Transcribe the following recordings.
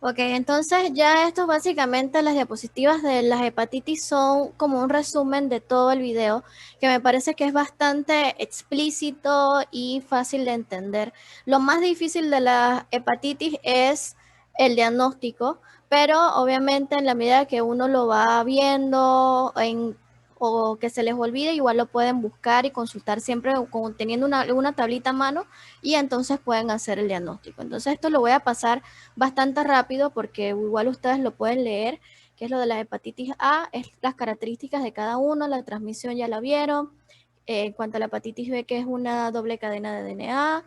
Ok, entonces ya esto básicamente las diapositivas de las hepatitis son como un resumen de todo el video, que me parece que es bastante explícito y fácil de entender. Lo más difícil de la hepatitis es el diagnóstico, pero obviamente en la medida que uno lo va viendo o que se les olvide, igual lo pueden buscar y consultar siempre teniendo una tablita a mano y entonces pueden hacer el diagnóstico. Entonces esto lo voy a pasar bastante rápido porque igual ustedes lo pueden leer, que es lo de la hepatitis A, es las características de cada uno, la transmisión ya la vieron. En cuanto a la hepatitis B, que es una doble cadena de DNA,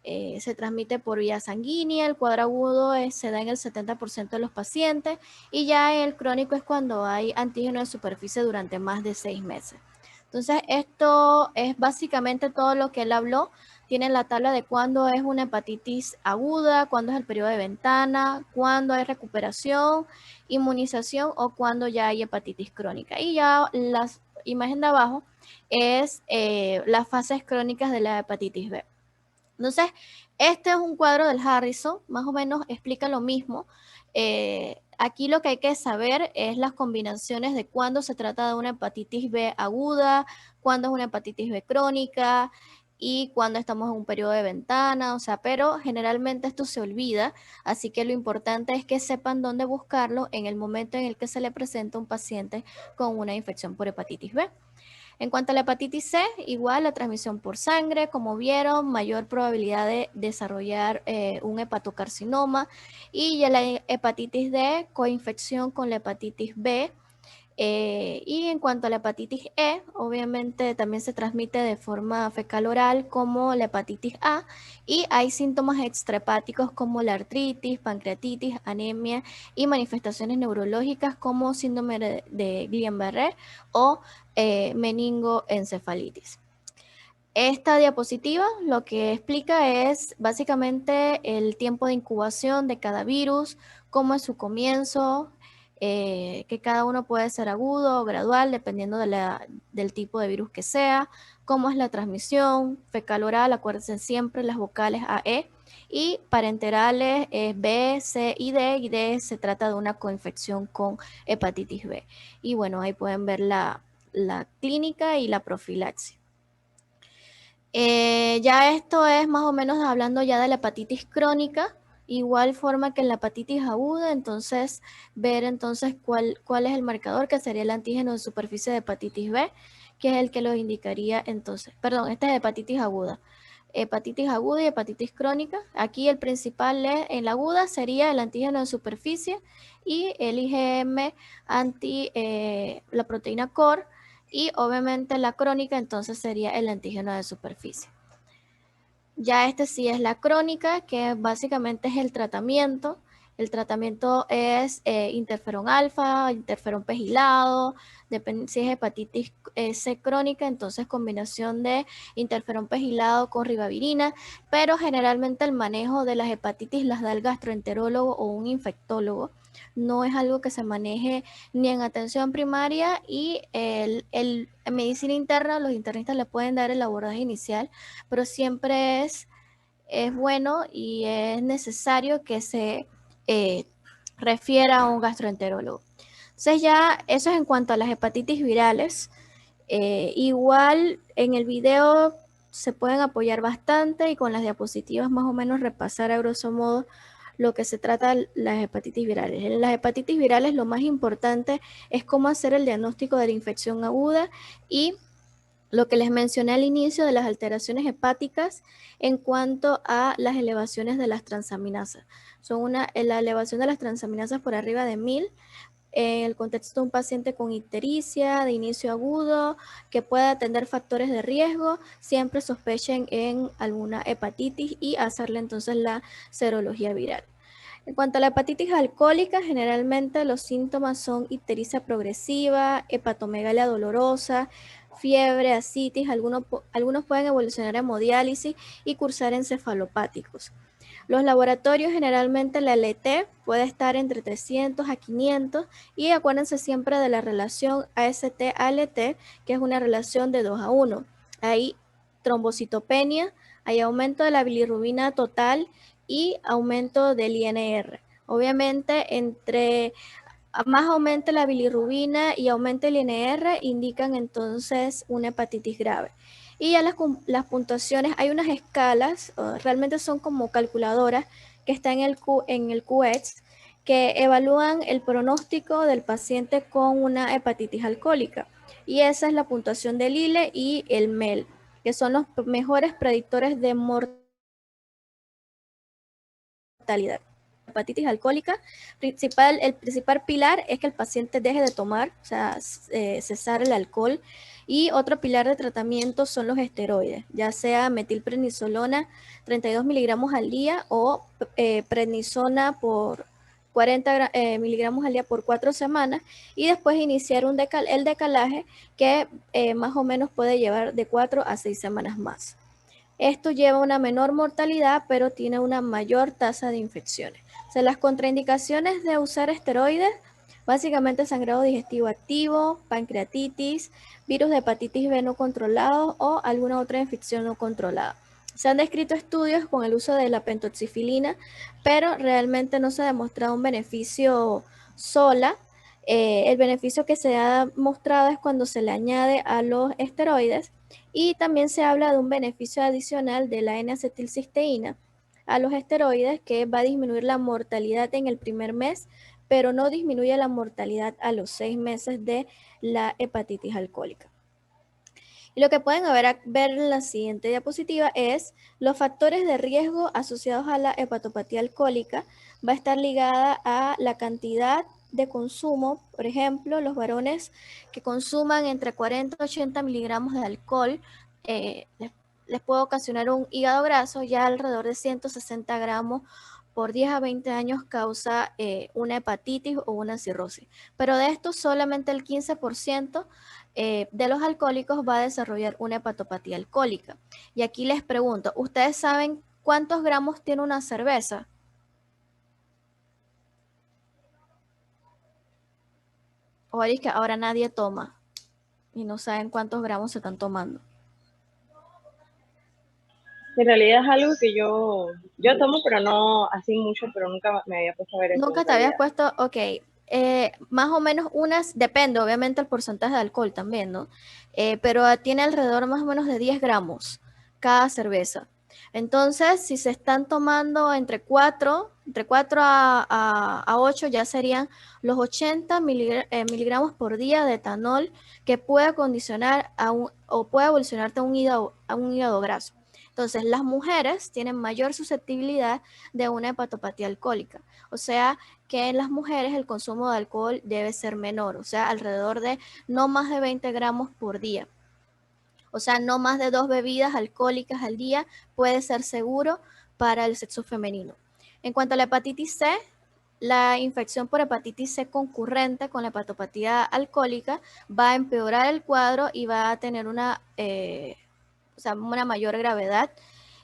se transmite por vía sanguínea, el cuadro agudo se da en el 70% de los pacientes y ya el crónico es cuando hay antígeno de superficie durante más de 6 meses. Entonces, esto es básicamente todo lo que él habló. Tiene la tabla de cuándo es una hepatitis aguda, cuándo es el periodo de ventana, cuándo hay recuperación, inmunización o cuándo ya hay hepatitis crónica. Y ya la imagen de abajo es las fases crónicas de la hepatitis B. Entonces, este es un cuadro del Harrison, más o menos explica lo mismo. Aquí lo que hay que saber es las combinaciones de cuándo se trata de una hepatitis B aguda, cuándo es una hepatitis B crónica y cuándo estamos en un periodo de ventana, o sea, pero generalmente esto se olvida, así que lo importante es que sepan dónde buscarlo en el momento en el que se le presenta un paciente con una infección por hepatitis B. En cuanto a la hepatitis C, igual la transmisión por sangre, como vieron, mayor probabilidad de desarrollar un hepatocarcinoma y ya la hepatitis D, coinfección con la hepatitis B. Y en cuanto a la hepatitis E, obviamente también se transmite de forma fecal oral como la hepatitis A y hay síntomas extrahepáticos como la artritis, pancreatitis, anemia y manifestaciones neurológicas como síndrome de Guillain-Barré o meningoencefalitis. Esta diapositiva lo que explica es básicamente el tiempo de incubación de cada virus, cómo es su comienzo, que cada uno puede ser agudo o gradual dependiendo del tipo de virus que sea, cómo es la transmisión, fecal oral, acuérdense siempre las vocales A, E, y parenterales B, C y D se trata de una coinfección con hepatitis B. Y bueno, ahí pueden ver la clínica y la profilaxis. Ya esto es más o menos hablando ya de la hepatitis crónica, igual forma que en la hepatitis aguda, entonces ver entonces cuál es el marcador, que sería el antígeno de superficie de hepatitis B, que es el que lo indicaría entonces, perdón, esta es hepatitis aguda y hepatitis crónica. Aquí el principal en la aguda sería el antígeno de superficie y el IgM anti la proteína core, y obviamente la crónica entonces sería el antígeno de superficie. Ya este sí es la crónica, que básicamente es el tratamiento. El tratamiento es interferón alfa, interferón pegilado, si es hepatitis C crónica, entonces combinación de interferón pegilado con ribavirina, pero generalmente el manejo de las hepatitis las da el gastroenterólogo o un infectólogo. No es algo que se maneje ni en atención primaria y en medicina interna los internistas le pueden dar el abordaje inicial, pero siempre es bueno y es necesario que se eh, refiera a un gastroenterólogo. Entonces ya eso es en cuanto a las hepatitis virales. Igual en el video se pueden apoyar bastante y con las diapositivas más o menos repasar a grosso modo lo que se trata de las hepatitis virales. En las hepatitis virales lo más importante es cómo hacer el diagnóstico de la infección aguda y lo que les mencioné al inicio de las alteraciones hepáticas en cuanto a las elevaciones de las transaminasas. La elevación de las transaminasas por arriba de 1000 en el contexto de un paciente con ictericia de inicio agudo que pueda tener factores de riesgo, siempre sospechen en alguna hepatitis y hacerle entonces la serología viral. En cuanto a la hepatitis alcohólica, generalmente los síntomas son ictericia progresiva, hepatomegalia dolorosa, fiebre, ascitis, algunos pueden evolucionar a hemodiálisis y cursar encefalopáticos. Los laboratorios, generalmente la LT puede estar entre 300 a 500 y acuérdense siempre de la relación AST-ALT, que es una relación de 2 a 1. Ahí trombocitopenia, hay aumento de la bilirrubina total y aumento del INR. Obviamente, entre más aumente la bilirrubina y aumente el INR, indican entonces una hepatitis grave. Y ya las puntuaciones, hay unas escalas, realmente son como calculadoras que están en el QEX, que evalúan el pronóstico del paciente con una hepatitis alcohólica. Y esa es la puntuación del ILE y el MEL, que son los mejores predictores de mortalidad. Hepatitis alcohólica, el principal pilar es que el paciente deje de tomar, o sea, cesar el alcohol. Y otro pilar de tratamiento son los esteroides, ya sea metilprednisolona 32 miligramos al día o prednisona por 40 miligramos al día por 4 semanas, y después iniciar el decalaje que más o menos puede llevar de 4 a 6 semanas más. Esto lleva a una menor mortalidad, pero tiene una mayor tasa de infecciones. O sea, las contraindicaciones de usar esteroides, básicamente sangrado digestivo activo, pancreatitis, virus de hepatitis B no controlado o alguna otra infección no controlada. Se han descrito estudios con el uso de la pentoxifilina, pero realmente no se ha demostrado un beneficio sola. El beneficio que se ha mostrado es cuando se le añade a los esteroides, y también se habla de un beneficio adicional de la N-acetilcisteína a los esteroides, que va a disminuir la mortalidad en el primer mes, pero no disminuye la mortalidad a los 6 meses de la hepatitis alcohólica. Y lo que pueden ver en la siguiente diapositiva es los factores de riesgo asociados a la hepatopatía alcohólica. Va a estar ligada a la cantidad de consumo. Por ejemplo, los varones que consuman entre 40 y 80 miligramos de alcohol les puede ocasionar un hígado graso. Ya alrededor de 160 gramos por 10 a 20 años causa una hepatitis o una cirrosis. Pero de esto solamente el 15% de los alcohólicos va a desarrollar una hepatopatía alcohólica. Y aquí les pregunto, ¿ustedes saben cuántos gramos tiene una cerveza? O es que ahora nadie toma y no saben cuántos gramos se están tomando. En realidad es algo que yo tomo, pero no así mucho, pero nunca me había puesto a ver eso en Nunca te habías realidad. puesto, ok, más o menos depende obviamente el porcentaje de alcohol también, ¿no? Pero tiene alrededor más o menos de 10 gramos cada cerveza. Entonces, si se están tomando entre 4 a 8, ya serían los 80 miligramos por día de etanol, que puede condicionar o puede evolucionarte a un hígado graso. Entonces, las mujeres tienen mayor susceptibilidad de una hepatopatía alcohólica. O sea que en las mujeres el consumo de alcohol debe ser menor, o sea, alrededor de no más de 20 gramos por día. O sea, no más de 2 bebidas alcohólicas al día puede ser seguro para el sexo femenino. En cuanto a la hepatitis C, la infección por hepatitis C concurrente con la hepatopatía alcohólica va a empeorar el cuadro y va a tener una mayor gravedad,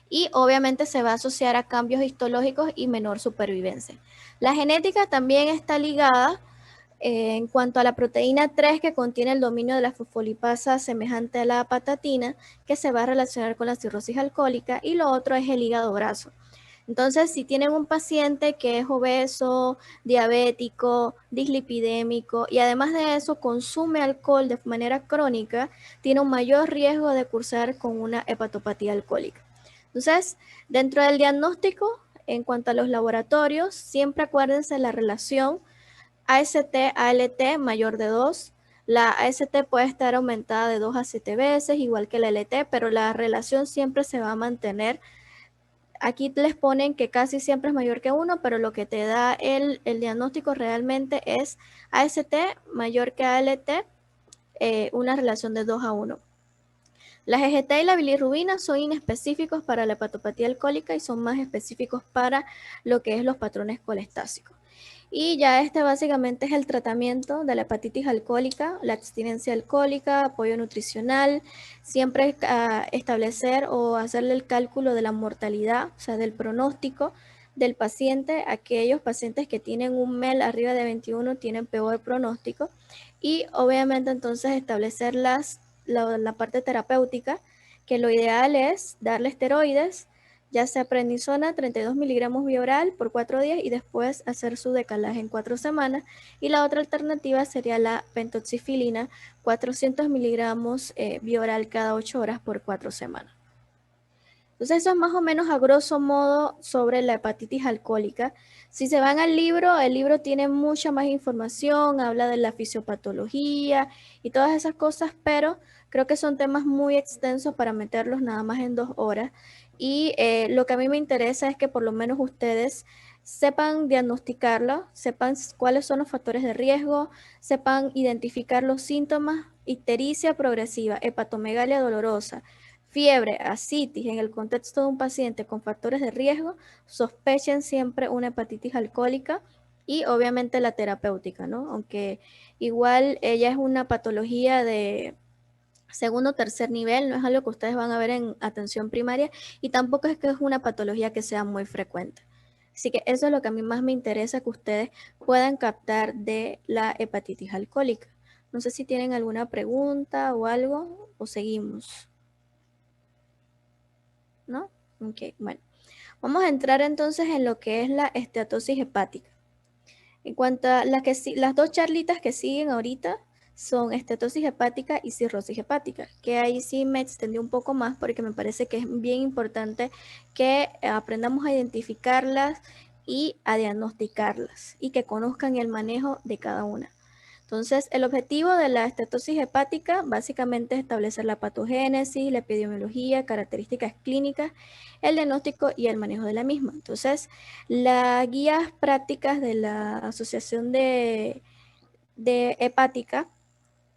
y obviamente se va a asociar a cambios histológicos y menor supervivencia. La genética también está ligada en cuanto a la proteína 3, que contiene el dominio de la fosfolipasa semejante a la patatina, que se va a relacionar con la cirrosis alcohólica, y lo otro es el hígado graso. Entonces, si tienen un paciente que es obeso, diabético, dislipidémico y además de eso consume alcohol de manera crónica, tiene un mayor riesgo de cursar con una hepatopatía alcohólica. Entonces, dentro del diagnóstico, en cuanto a los laboratorios, siempre acuérdense la relación AST-ALT mayor de 2. La AST puede estar aumentada de 2 a 7 veces, igual que la LT, pero la relación siempre se va a mantener. Aquí les ponen que casi siempre es mayor que 1, pero lo que te da el diagnóstico realmente es AST mayor que ALT, una relación de 2 a 1. La GGT y la bilirrubina son inespecíficos para la hepatopatía alcohólica y son más específicos para lo que es los patrones colestásicos. Y ya este básicamente es el tratamiento de la hepatitis alcohólica, la abstinencia alcohólica, apoyo nutricional, siempre establecer o hacerle el cálculo de la mortalidad, o sea, del pronóstico del paciente. Aquellos pacientes que tienen un MEL arriba de 21 tienen peor pronóstico, y obviamente entonces establecer la parte terapéutica, que lo ideal es darle esteroides, ya sea prednisona 32 miligramos vía oral por 4 días y después hacer su decalaje en 4 semanas. Y la otra alternativa sería la pentoxifilina, 400 miligramos vía oral cada 8 horas por 4 semanas. Entonces eso es más o menos a grosso modo sobre la hepatitis alcohólica. Si se van al libro, el libro tiene mucha más información, habla de la fisiopatología y todas esas cosas, pero creo que son temas muy extensos para meterlos nada más en 2 horas. Y lo que a mí me interesa es que por lo menos ustedes sepan diagnosticarlo, sepan cuáles son los factores de riesgo, sepan identificar los síntomas: ictericia progresiva, hepatomegalia dolorosa, fiebre, ascitis en el contexto de un paciente con factores de riesgo. Sospechen siempre una hepatitis alcohólica y obviamente la terapéutica, ¿no? Aunque igual ella es una patología de segundo o tercer nivel, no es algo que ustedes van a ver en atención primaria y tampoco es que es una patología que sea muy frecuente. Así que eso es lo que a mí más me interesa que ustedes puedan captar de la hepatitis alcohólica. No sé si tienen alguna pregunta o algo o seguimos. ¿No? Ok, bueno. Vamos a entrar entonces en lo que es la esteatosis hepática. En cuanto a las dos charlitas que siguen ahorita son esteatosis hepática y cirrosis hepática, que ahí sí me extendí un poco más porque me parece que es bien importante que aprendamos a identificarlas y a diagnosticarlas y que conozcan el manejo de cada una. Entonces, el objetivo de la estatosis hepática básicamente es establecer la patogénesis, la epidemiología, características clínicas, el diagnóstico y el manejo de la misma. Entonces, las guías prácticas de la Asociación de Hepática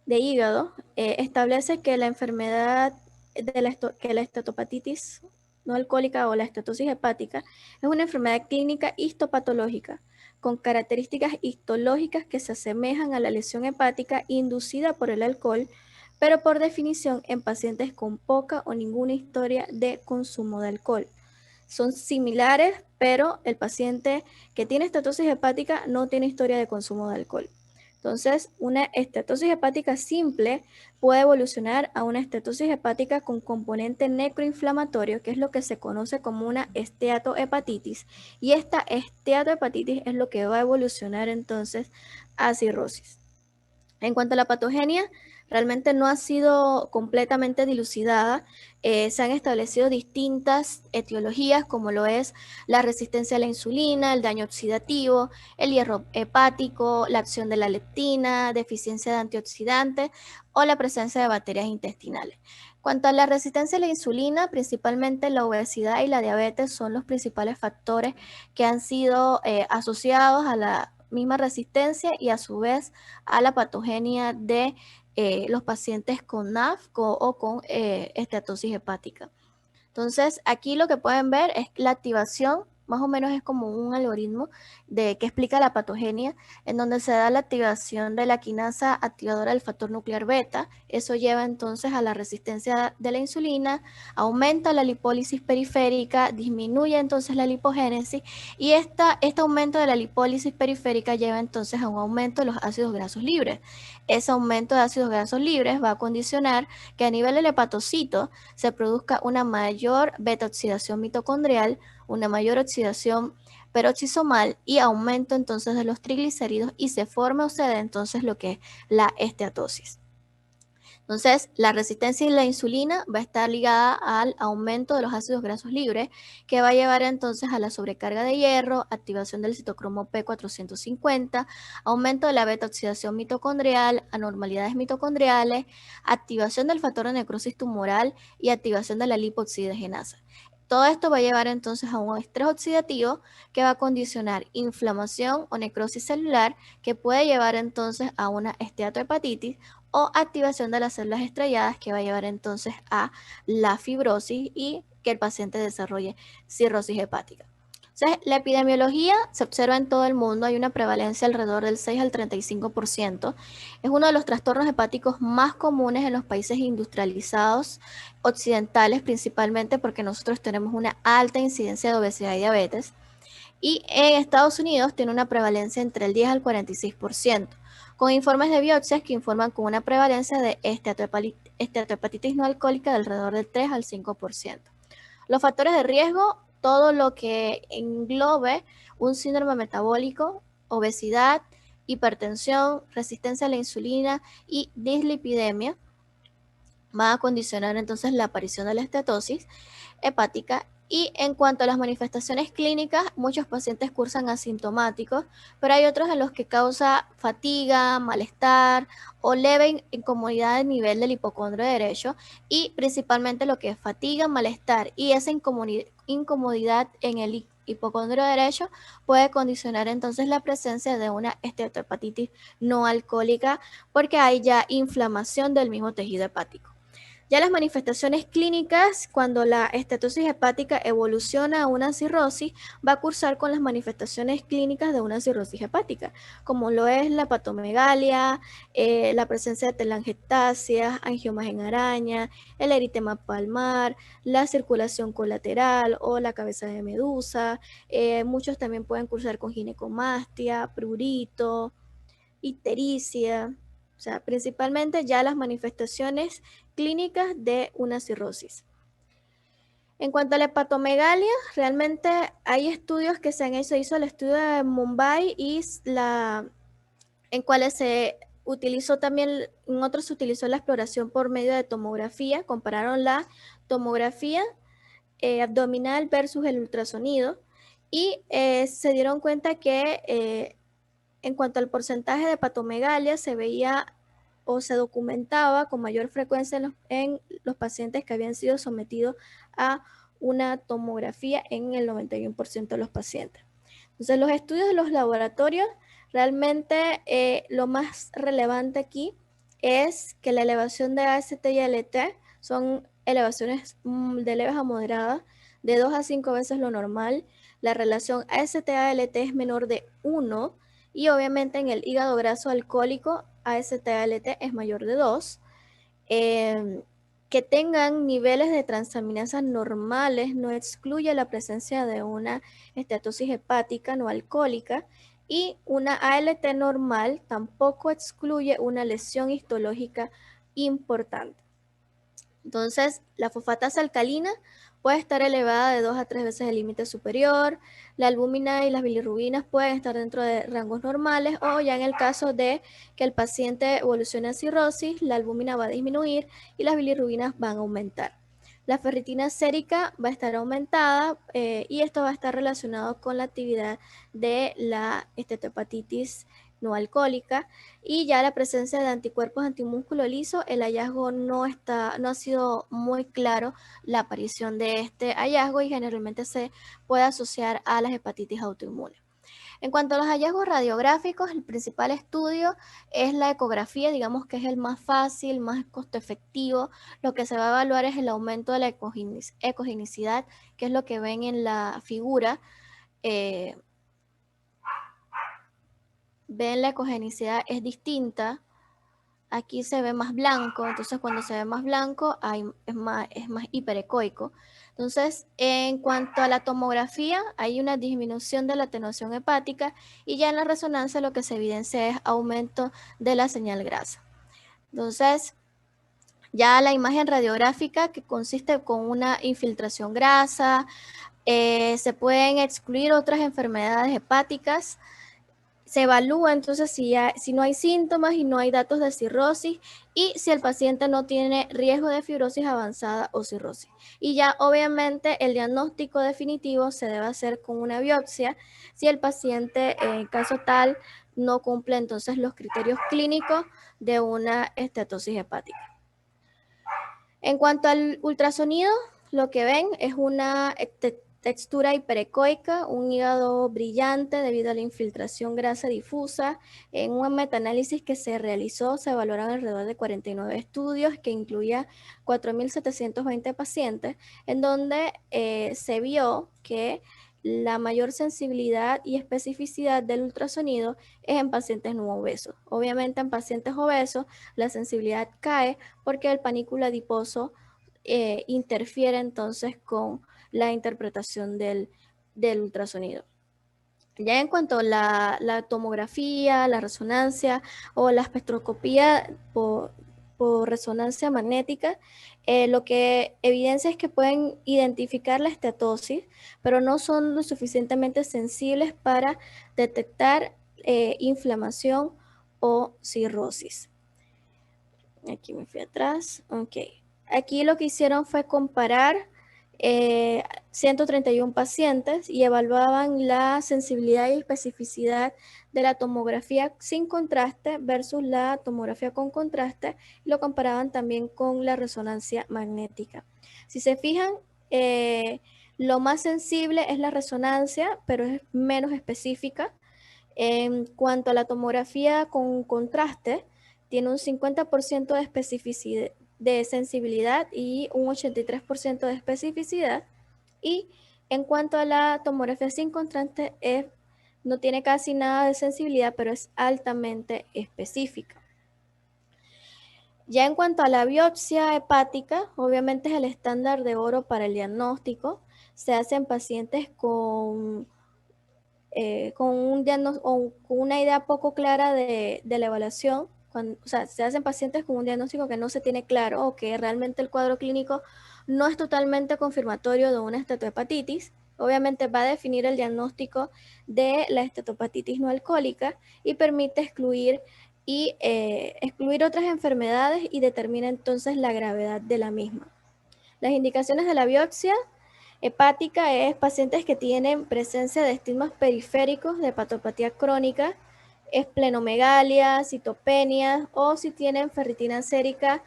de Hígado establece que la enfermedad que la estetopatitis no alcohólica o la estatosis hepática es una enfermedad clínica histopatológica con características histológicas que se asemejan a la lesión hepática inducida por el alcohol, pero por definición en pacientes con poca o ninguna historia de consumo de alcohol. Son similares, pero el paciente que tiene estatosis hepática no tiene historia de consumo de alcohol. Entonces, una estatosis hepática simple puede evolucionar a una estatosis hepática con componente necroinflamatorio, que es lo que se conoce como una esteatohepatitis, y esta esteatohepatitis es lo que va a evolucionar entonces a cirrosis. En cuanto a la patogenia, realmente no ha sido completamente dilucidada. Se han establecido distintas etiologías, como lo es la resistencia a la insulina, el daño oxidativo, el hierro hepático, la acción de la leptina, deficiencia de antioxidantes o la presencia de bacterias intestinales. Cuanto a la resistencia a la insulina, principalmente la obesidad y la diabetes son los principales factores que han sido asociados a la misma resistencia y a su vez a la patogenia de los pacientes con NAF o con esteatosis hepática. Entonces, aquí lo que pueden ver es la activación, más o menos es como un algoritmo que explica la patogenia, en donde se da la activación de la quinasa activadora del factor nuclear beta. Eso lleva entonces a la resistencia de la insulina, aumenta la lipólisis periférica, disminuye entonces la lipogénesis y este aumento de la lipólisis periférica lleva entonces a un aumento de los ácidos grasos libres. Ese aumento de ácidos grasos libres va a condicionar que a nivel del hepatocito se produzca una mayor beta-oxidación mitocondrial, una mayor oxidación peroxisomal y aumento entonces de los triglicéridos y se forma o se da entonces lo que es la esteatosis. Entonces, la resistencia a la insulina va a estar ligada al aumento de los ácidos grasos libres, que va a llevar entonces a la sobrecarga de hierro, activación del citocromo P450, aumento de la beta-oxidación mitocondrial, anormalidades mitocondriales, activación del factor de necrosis tumoral y activación de la lipoxidagenasa. Todo esto va a llevar entonces a un estrés oxidativo que va a condicionar inflamación o necrosis celular, que puede llevar entonces a una esteatohepatitis o activación de las células estrelladas, que va a llevar entonces a la fibrosis y que el paciente desarrolle cirrosis hepática. Entonces, la epidemiología se observa en todo el mundo, hay una prevalencia alrededor del 6 al 35%. Es uno de los trastornos hepáticos más comunes en los países industrializados occidentales, principalmente porque nosotros tenemos una alta incidencia de obesidad y diabetes. Y en Estados Unidos tiene una prevalencia entre el 10 al 46%. con informes de biopsias que informan con una prevalencia de esteatohepatitis no alcohólica de alrededor del 3 al 5%. Los factores de riesgo, todo lo que englobe un síndrome metabólico, obesidad, hipertensión, resistencia a la insulina y dislipidemia, va a condicionar entonces la aparición de la estetosis hepática. Y en cuanto a las manifestaciones clínicas, muchos pacientes cursan asintomáticos, pero hay otros en los que causa fatiga, malestar o leve incomodidad a nivel del hipocondrio derecho, y principalmente lo que es fatiga, malestar y esa incomodidad en el hipocondrio derecho puede condicionar entonces la presencia de una esteatohepatitis no alcohólica, porque hay ya inflamación del mismo tejido hepático. Ya las manifestaciones clínicas, cuando la estetosis hepática evoluciona a una cirrosis, va a cursar con las manifestaciones clínicas de una cirrosis hepática, como lo es la hepatomegalia, la presencia de telangiectasias, angiomas en araña, el eritema palmar, la circulación colateral o la cabeza de medusa. Muchos también pueden cursar con ginecomastia, prurito, ictericia, o sea, principalmente ya las manifestaciones clínicas de una cirrosis. En cuanto a la hepatomegalia, realmente hay estudios que se han hecho, se hizo el estudio de Mumbai en cuales se utilizó también, en otros se utilizó la exploración por medio de tomografía, compararon la tomografía abdominal versus el ultrasonido, y se dieron cuenta que en cuanto al porcentaje de hepatomegalia, se veía o se documentaba con mayor frecuencia en los pacientes que habían sido sometidos a una tomografía en el 91% de los pacientes. Entonces, los estudios de los laboratorios, realmente lo más relevante aquí es que la elevación de AST y ALT son elevaciones de leves a moderadas, de 2 a 5 veces lo normal. La relación AST-ALT es menor de 1, y obviamente en el hígado graso alcohólico AST-ALT es mayor de 2. Que tengan niveles de transaminasas normales no excluye la presencia de una esteatosis hepática no alcohólica, y una ALT normal tampoco excluye una lesión histológica importante. Entonces, la fosfatasa alcalina puede estar elevada de 2 a 3 veces el límite superior. La albúmina y las bilirrubinas pueden estar dentro de rangos normales, o ya en el caso de que el paciente evolucione a cirrosis, la albúmina va a disminuir y las bilirrubinas van a aumentar. La ferritina sérica va a estar aumentada, y esto va a estar relacionado con la actividad de la esteatohepatitis no alcohólica. Y ya la presencia de anticuerpos antimúsculo liso, el hallazgo no ha sido muy claro la aparición de este hallazgo, y generalmente se puede asociar a las hepatitis autoinmunes. En cuanto a los hallazgos radiográficos, el principal estudio es la ecografía, digamos que es el más fácil, más costo efectivo. Lo que se va a evaluar es el aumento de la ecogenicidad, que es lo que ven en la figura. Ven, la ecogenicidad es distinta. Aquí se ve más blanco, entonces cuando se ve más blanco es más hiperecoico. Entonces, en cuanto a la tomografía, hay una disminución de la atenuación hepática, y ya en la resonancia lo que se evidencia es aumento de la señal grasa. Entonces, ya la imagen radiográfica, que consiste con una infiltración grasa, se pueden excluir otras enfermedades hepáticas. Se evalúa entonces si no hay síntomas y no hay datos de cirrosis, y si el paciente no tiene riesgo de fibrosis avanzada o cirrosis. Y ya obviamente el diagnóstico definitivo se debe hacer con una biopsia si el paciente, en caso tal, no cumple entonces los criterios clínicos de una estatosis hepática. En cuanto al ultrasonido, lo que ven es una textura hiperecoica, un hígado brillante debido a la infiltración grasa difusa. En un metaanálisis que se realizó, se evaluaron alrededor de 49 estudios que incluía 4.720 pacientes, en donde se vio que la mayor sensibilidad y especificidad del ultrasonido es en pacientes no obesos. Obviamente en pacientes obesos la sensibilidad cae porque el panículo adiposo interfiere entonces con la interpretación del ultrasonido. Ya en cuanto a la tomografía, la resonancia o la espectroscopía por resonancia magnética, lo que evidencia es que pueden identificar la estatosis, pero no son lo suficientemente sensibles para detectar inflamación o cirrosis. Aquí me fui atrás. Ok. Aquí lo que hicieron fue comparar 131 pacientes y evaluaban la sensibilidad y especificidad de la tomografía sin contraste versus la tomografía con contraste y lo comparaban también con la resonancia magnética. Si se fijan, eh, lo más sensible es la resonancia, pero es menos específica. En cuanto a la tomografía con contraste, tiene un 50% de especificidad, de sensibilidad y un 83% de especificidad. Y en cuanto a la tomografía sin contraste, no tiene casi nada de sensibilidad, pero es altamente específica. Ya en cuanto a la biopsia hepática, obviamente es el estándar de oro para el diagnóstico. Se hace en pacientes con un o con una idea poco clara de la evaluación. O sea, se hacen pacientes con un diagnóstico que no se tiene claro o que realmente el cuadro clínico no es totalmente confirmatorio de una estatohepatitis. Obviamente va a definir el diagnóstico de la estatohepatitis no alcohólica y permite excluir otras enfermedades y determina entonces la gravedad de la misma. Las indicaciones de la biopsia hepática es pacientes que tienen presencia de estigmas periféricos de hepatopatía crónica, esplenomegalia, citopenia o si tienen ferritina sérica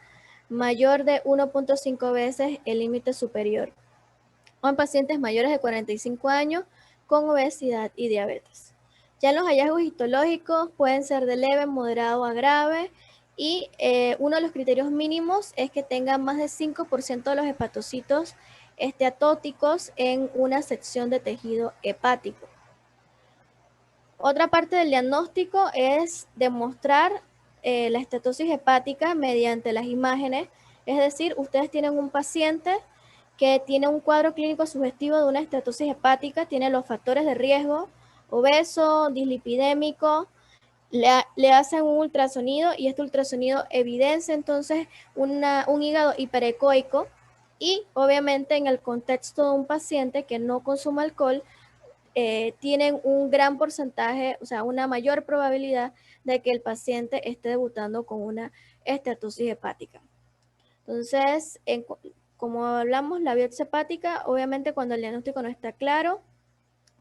mayor de 1.5 veces el límite superior, o en pacientes mayores de 45 años con obesidad y diabetes. Ya los hallazgos histológicos pueden ser de leve, moderado a grave y uno de los criterios mínimos es que tengan más de 5% de los hepatocitos atóticos en una sección de tejido hepático. Otra parte del diagnóstico es demostrar la estatosis hepática mediante las imágenes, es decir, ustedes tienen un paciente que tiene un cuadro clínico sugestivo de una estatosis hepática, tiene los factores de riesgo, obeso, dislipidémico, le hacen un ultrasonido y este ultrasonido evidencia entonces un hígado hiperecoico y obviamente en el contexto de un paciente que no consume alcohol, tienen un gran porcentaje, o sea, una mayor probabilidad de que el paciente esté debutando con una estatosis hepática. Entonces, como hablamos, la biopsia hepática, obviamente cuando el diagnóstico no está claro,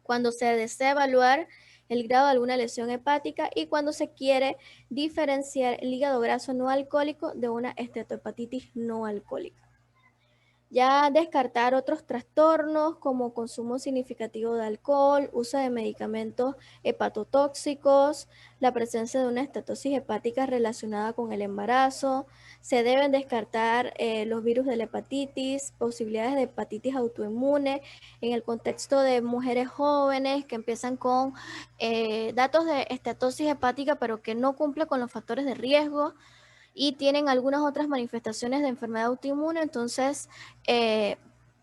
cuando se desea evaluar el grado de alguna lesión hepática y cuando se quiere diferenciar el hígado graso no alcohólico de una esteatohepatitis no alcohólica. Ya descartar otros trastornos como consumo significativo de alcohol, uso de medicamentos hepatotóxicos, la presencia de una estatosis hepática relacionada con el embarazo. Se deben descartar los virus de la hepatitis, posibilidades de hepatitis autoinmune en el contexto de mujeres jóvenes que empiezan con datos de estatosis hepática pero que no cumple con los factores de riesgo y tienen algunas otras manifestaciones de enfermedad autoinmune, entonces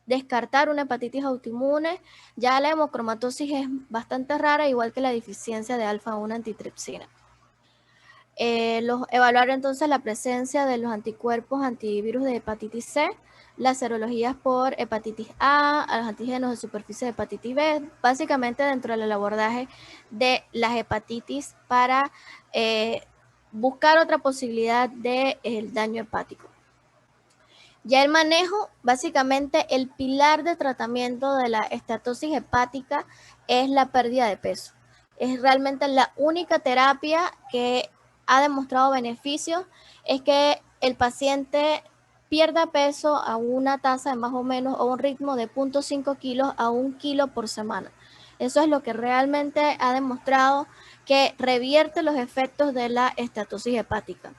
descartar una hepatitis autoinmune. Ya la hemocromatosis es bastante rara, igual que la deficiencia de alfa-1 antitripsina. Evaluar entonces la presencia de los anticuerpos antivirus de hepatitis C, las serologías por hepatitis A, a los antígenos de superficie de hepatitis B, básicamente dentro del abordaje de las hepatitis para buscar otra posibilidad de daño hepático. Ya el manejo, básicamente el pilar de tratamiento de la estatosis hepática es la pérdida de peso. Es realmente la única terapia que ha demostrado beneficios, es que el paciente pierda peso a una tasa de más o menos o un ritmo de 0.5 kilos a 1 kilo por semana. Eso es lo que realmente ha demostrado que revierte los efectos de la estatosis hepática.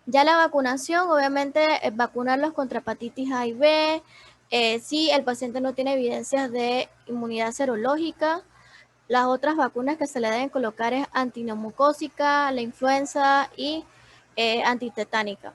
Ya la vacunación, obviamente, vacunarlos contra hepatitis A y B, si el paciente no tiene evidencias de inmunidad serológica. Las otras vacunas que se le deben colocar es antineumocócica, la influenza y antitetánica.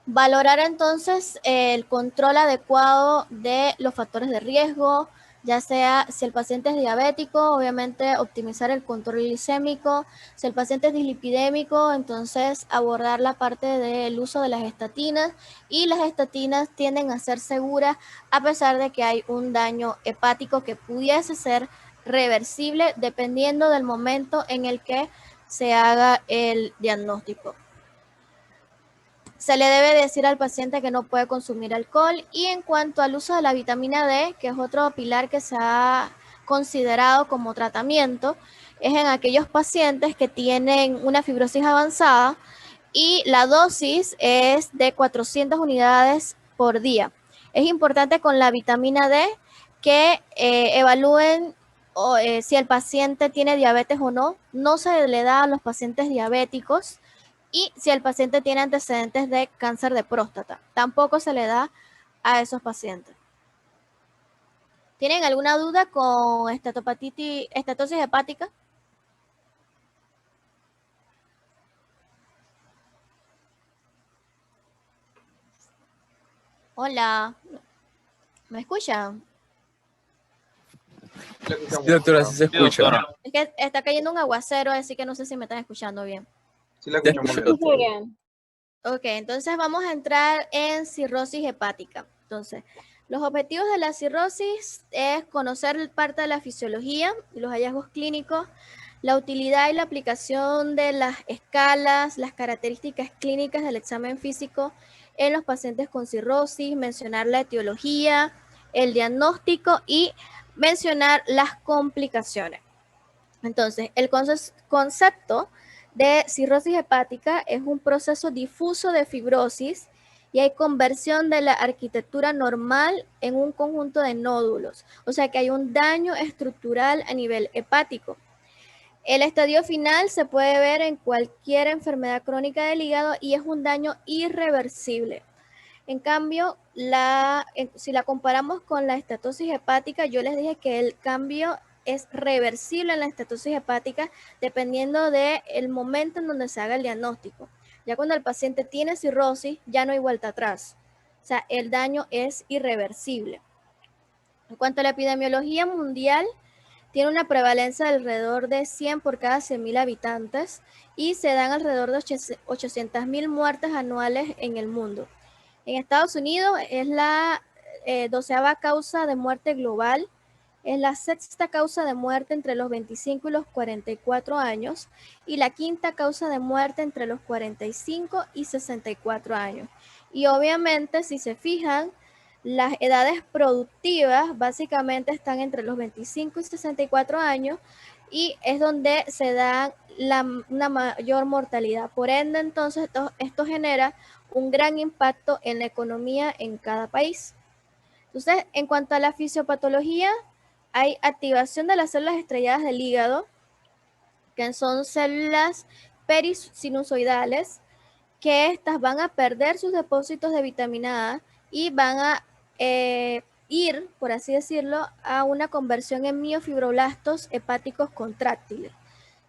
Valorar entonces el control adecuado de los factores de riesgo, ya sea si el paciente es diabético, obviamente optimizar el control glicémico, si el paciente es dislipidémico, entonces abordar la parte del uso de las estatinas, y las estatinas tienden a ser seguras a pesar de que hay un daño hepático que pudiese ser reversible dependiendo del momento en el que se haga el diagnóstico. Se le debe decir al paciente que no puede consumir alcohol. Y en cuanto al uso de la vitamina D, que es otro pilar que se ha considerado como tratamiento, es en aquellos pacientes que tienen una fibrosis avanzada y la dosis es de 400 unidades por día. Es importante con la vitamina D que evalúen si el paciente tiene diabetes o no. No se le da a los pacientes diabéticos, y si el paciente tiene antecedentes de cáncer de próstata, tampoco se le da a esos pacientes. ¿Tienen alguna duda con estatosis hepática? Hola, ¿me escuchan? Sí, doctora, sí se Sí, escucha. doctora. Es que está cayendo un aguacero, así que no sé si me están escuchando bien. Sí la Te escuchamos escucho, bien. doctora. Ok, entonces vamos a entrar en cirrosis hepática. Entonces, los objetivos de la cirrosis es conocer parte de la fisiología y los hallazgos clínicos, la utilidad y la aplicación de las escalas, las características clínicas del examen físico en los pacientes con cirrosis, mencionar la etiología, el diagnóstico y mencionar las complicaciones. Entonces, el concepto de cirrosis hepática es un proceso difuso de fibrosis y hay conversión de la arquitectura normal en un conjunto de nódulos, o sea que hay un daño estructural a nivel hepático. El estadio final se puede ver en cualquier enfermedad crónica del hígado y es un daño irreversible. En cambio, si la comparamos con la estatosis hepática, yo les dije que el cambio es reversible en la estatosis hepática dependiendo del momento en donde se haga el diagnóstico. Ya cuando el paciente tiene cirrosis, ya no hay vuelta atrás. O sea, el daño es irreversible. En cuanto a la epidemiología mundial, tiene una prevalencia de alrededor de 100 por cada 100.000 habitantes y se dan alrededor de 800.000 muertes anuales en el mundo. En Estados Unidos es la 12ª causa de muerte global, es la 6ª causa de muerte entre los 25 y los 44 años y la 5ª causa de muerte entre los 45 y 64 años. Y obviamente, si se fijan, las edades productivas básicamente están entre los 25 y 64 años y es donde se da una mayor mortalidad. Por ende, entonces, esto genera un gran impacto en la economía en cada país. Entonces, en cuanto a la fisiopatología, hay activación de las células estrelladas del hígado, que son células perisinusoidales, que estas van a perder sus depósitos de vitamina A y van a ir, por así decirlo, a una conversión en miofibroblastos hepáticos contráctiles.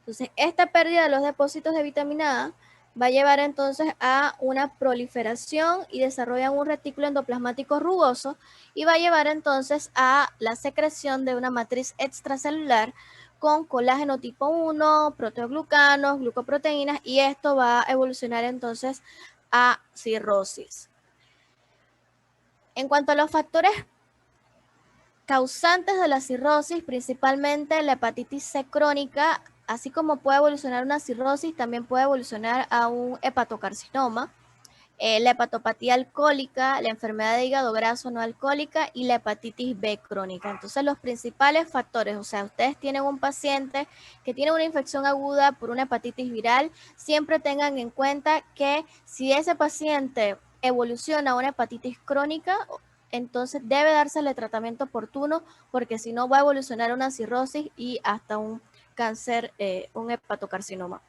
Entonces, esta pérdida de los depósitos de vitamina A va a llevar entonces a una proliferación y desarrollan un retículo endoplasmático rugoso y va a llevar entonces a la secreción de una matriz extracelular con colágeno tipo 1, proteoglucanos, glucoproteínas, y esto va a evolucionar entonces a cirrosis. En cuanto a los factores causantes de la cirrosis, principalmente la hepatitis C crónica, así como puede evolucionar una cirrosis, también puede evolucionar a un hepatocarcinoma, la hepatopatía alcohólica, la enfermedad de hígado graso no alcohólica y la hepatitis B crónica. Entonces, los principales factores, o sea, ustedes tienen un paciente que tiene una infección aguda por una hepatitis viral, siempre tengan en cuenta que si ese paciente evoluciona a una hepatitis crónica, entonces debe dársele tratamiento oportuno, porque si no va a evolucionar a una cirrosis y hasta un cáncer, un hepatocarcinoma.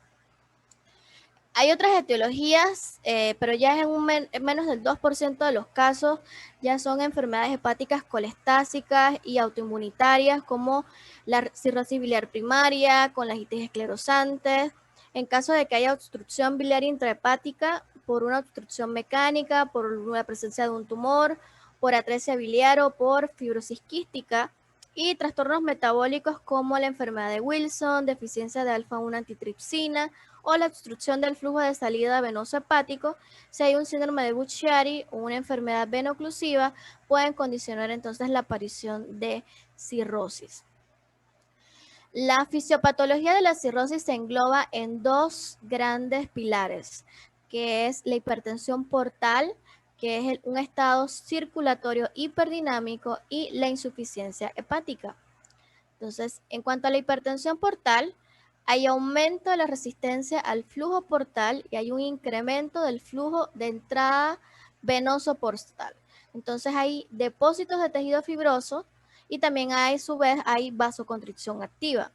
Hay otras etiologías, pero ya es en menos del 2% de los casos, ya son enfermedades hepáticas colestásicas y autoinmunitarias, como la cirrosis biliar primaria, con las itis esclerosantes. En caso de que haya obstrucción biliar intrahepática por una obstrucción mecánica, por la presencia de un tumor, por atresia biliar o por fibrosis quística, y trastornos metabólicos como la enfermedad de Wilson, deficiencia de alfa-1 antitripsina o la obstrucción del flujo de salida venoso hepático. Si hay un síndrome de Budd-Chiari o una enfermedad veno-oclusiva, pueden condicionar entonces la aparición de cirrosis. La fisiopatología de la cirrosis se engloba en dos grandes pilares, que es la hipertensión portal, que es un estado circulatorio hiperdinámico, y la insuficiencia hepática. Entonces, en cuanto a la hipertensión portal, hay aumento de la resistencia al flujo portal y hay un incremento del flujo de entrada venoso portal. Entonces, hay depósitos de tejido fibroso y también a su vez hay vasoconstricción activa.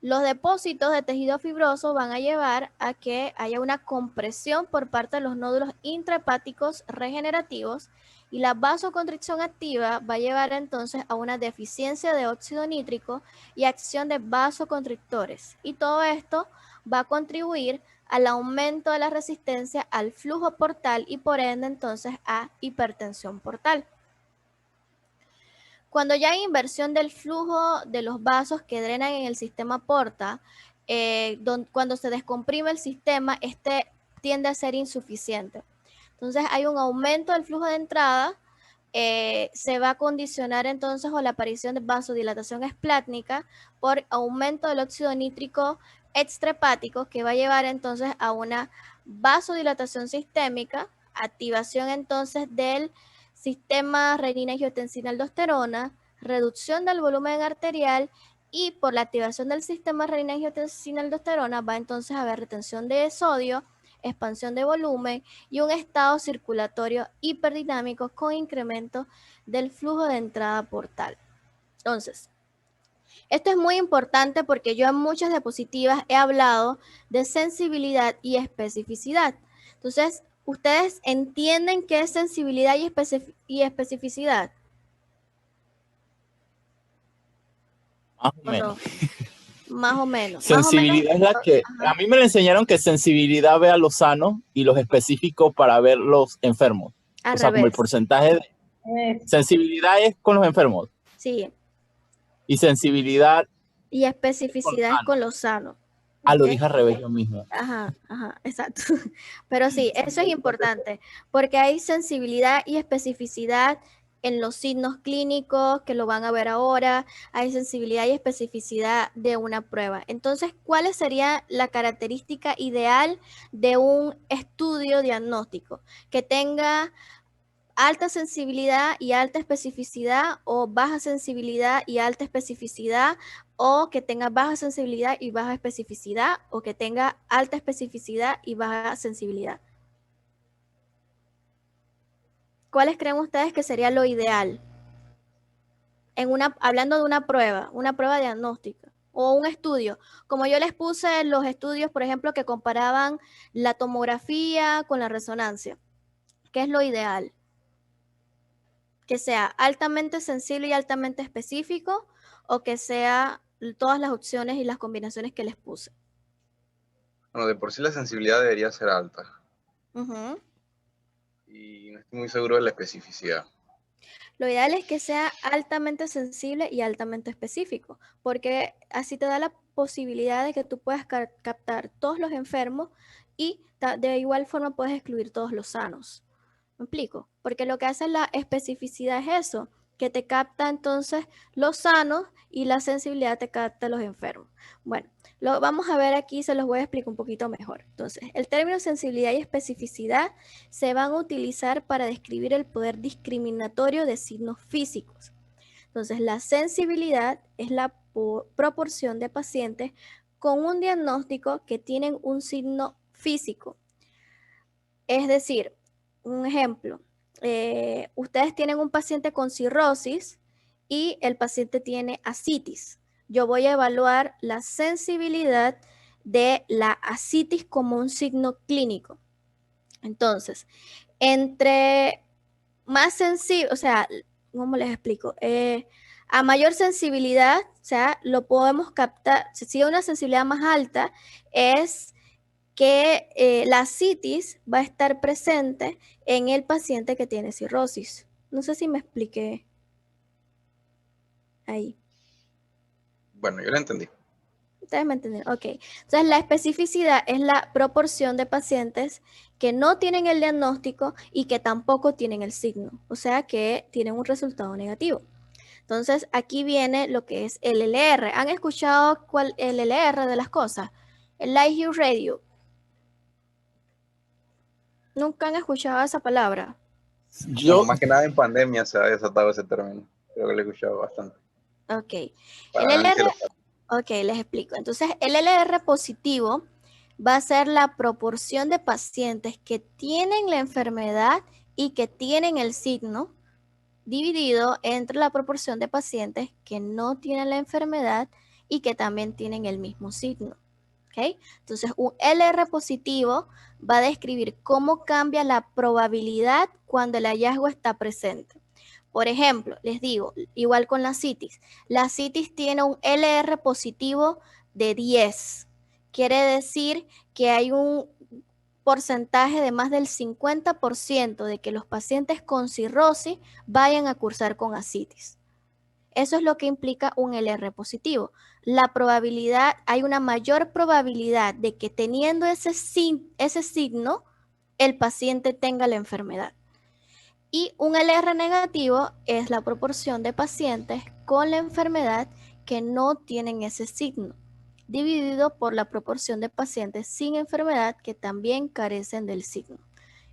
Los depósitos de tejido fibroso van a llevar a que haya una compresión por parte de los nódulos intrahepáticos regenerativos, y la vasoconstricción activa va a llevar entonces a una deficiencia de óxido nítrico y acción de vasoconstrictores. Y todo esto va a contribuir al aumento de la resistencia al flujo portal y por ende entonces a hipertensión portal. Cuando ya hay inversión del flujo de los vasos que drenan en el sistema porta, cuando se descomprime el sistema, este tiende a ser insuficiente. Entonces hay un aumento del flujo de entrada, se va a condicionar entonces o la aparición de vasodilatación esplátnica por aumento del óxido nítrico extrahepático, que va a llevar entonces a una vasodilatación sistémica, activación entonces del sistema renina-angiotensina-aldosterona, reducción del volumen arterial, y por la activación del sistema renina-angiotensina-aldosterona va entonces a haber retención de sodio, expansión de volumen y un estado circulatorio hiperdinámico con incremento del flujo de entrada portal. Entonces, esto es muy importante porque yo en muchas diapositivas he hablado de sensibilidad y especificidad. Entonces, ¿ustedes entienden qué es sensibilidad y especificidad? Más o ¿O menos. no? Más o menos. Sensibilidad es la que, a mí me enseñaron que sensibilidad ve a los sanos y los específicos para ver los enfermos. Al o sea, como el revés. porcentaje de sensibilidad es con los enfermos. Sí. Y sensibilidad Y especificidad es con los sanos. Ah, lo ¿Ok? dije al revés yo mismo. Ajá, exacto. Pero sí, eso es importante, porque hay sensibilidad y especificidad en los signos clínicos, que lo van a ver ahora, hay sensibilidad y especificidad de una prueba. Entonces, ¿cuál sería la característica ideal de un estudio diagnóstico? Que tenga alta sensibilidad y alta especificidad, o baja sensibilidad y alta especificidad, o que tenga baja sensibilidad y baja especificidad, o que tenga alta especificidad y baja sensibilidad. ¿Cuáles creen ustedes que sería lo ideal? Hablando de una prueba diagnóstica o un estudio. Como yo les puse los estudios, por ejemplo, que comparaban la tomografía con la resonancia. ¿Qué es lo ideal? Que sea altamente sensible y altamente específico, o que sea todas las opciones y las combinaciones que les puse. Bueno, de por sí la sensibilidad debería ser alta. Uh-huh. Y no estoy muy seguro de la especificidad. Lo ideal es que sea altamente sensible y altamente específico, porque así te da la posibilidad de que tú puedas captar todos los enfermos y de igual forma puedes excluir todos los sanos. ¿Me explico? Porque lo que hace la especificidad es eso, que te capta entonces los sanos y la sensibilidad te capta los enfermos. Bueno, lo vamos a ver aquí, se los voy a explicar un poquito mejor. Entonces, el término sensibilidad y especificidad se van a utilizar para describir el poder discriminatorio de signos físicos. Entonces, la sensibilidad es la proporción de pacientes con un diagnóstico que tienen un signo físico. Es decir, un ejemplo, ustedes tienen un paciente con cirrosis y el paciente tiene ascitis. Yo voy a evaluar la sensibilidad de la ascitis como un signo clínico. Entonces, entre más sensible, o sea, ¿cómo les explico? A mayor sensibilidad, o sea, lo podemos captar, si hay una sensibilidad más alta, es que la ascitis va a estar presente en el paciente que tiene cirrosis. No sé si me expliqué. ahí. Bueno, yo lo entendí. Ustedes me entendieron. Ok. Entonces, la especificidad es la proporción de pacientes que no tienen el diagnóstico y que tampoco tienen el signo, o sea, que tienen un resultado negativo. Entonces, aquí viene lo que es el LR. ¿Han escuchado el LR de las cosas? El Light Radio. ¿Nunca han escuchado esa palabra? Bueno, Yo, más que nada en pandemia se ha desatado ese término. Creo que lo he escuchado bastante. Ok. Para El análisis de LR, los datos. ok, les explico. Entonces, el LR positivo va a ser la proporción de pacientes que tienen la enfermedad y que tienen el signo, dividido entre la proporción de pacientes que no tienen la enfermedad y que también tienen el mismo signo. ¿Okay? Entonces, un LR positivo va a describir cómo cambia la probabilidad cuando el hallazgo está presente. Por ejemplo, les digo, igual con la citis. La citis tiene un LR positivo de 10. Quiere decir que hay un porcentaje de más del 50% de que los pacientes con cirrosis vayan a cursar con ascitis. Eso es lo que implica un LR positivo. La probabilidad, hay una mayor probabilidad de que teniendo ese signo, el paciente tenga la enfermedad. Y un LR negativo es la proporción de pacientes con la enfermedad que no tienen ese signo, dividido por la proporción de pacientes sin enfermedad que también carecen del signo.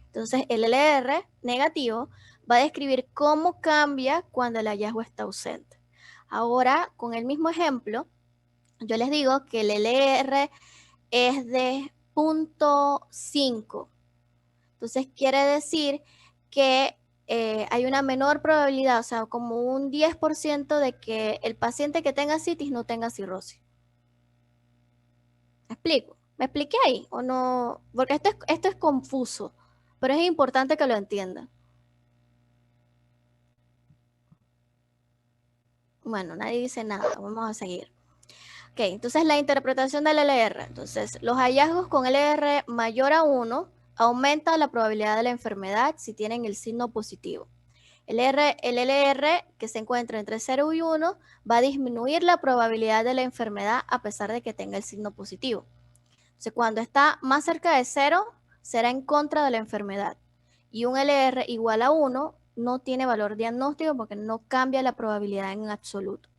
Entonces, el LR negativo va a describir cómo cambia cuando el hallazgo está ausente. Ahora, con el mismo ejemplo, yo les digo que el LR es de 0.5. Entonces, quiere decir que hay una menor probabilidad, o sea, como un 10% de que el paciente que tenga citis no tenga cirrosis. ¿Me explico? ¿Me expliqué ahí o no? Porque esto es confuso, pero es importante que lo entiendan. Bueno, nadie dice nada, vamos a seguir. Ok, entonces la interpretación del LR. Entonces, los hallazgos con LR mayor a 1 aumenta la probabilidad de la enfermedad si tienen el signo positivo. El LR que se encuentra entre 0 y 1 va a disminuir la probabilidad de la enfermedad a pesar de que tenga el signo positivo. Entonces, cuando está más cerca de 0, será en contra de la enfermedad. Y un LR igual a 1 no tiene valor diagnóstico porque no cambia la probabilidad en absoluto.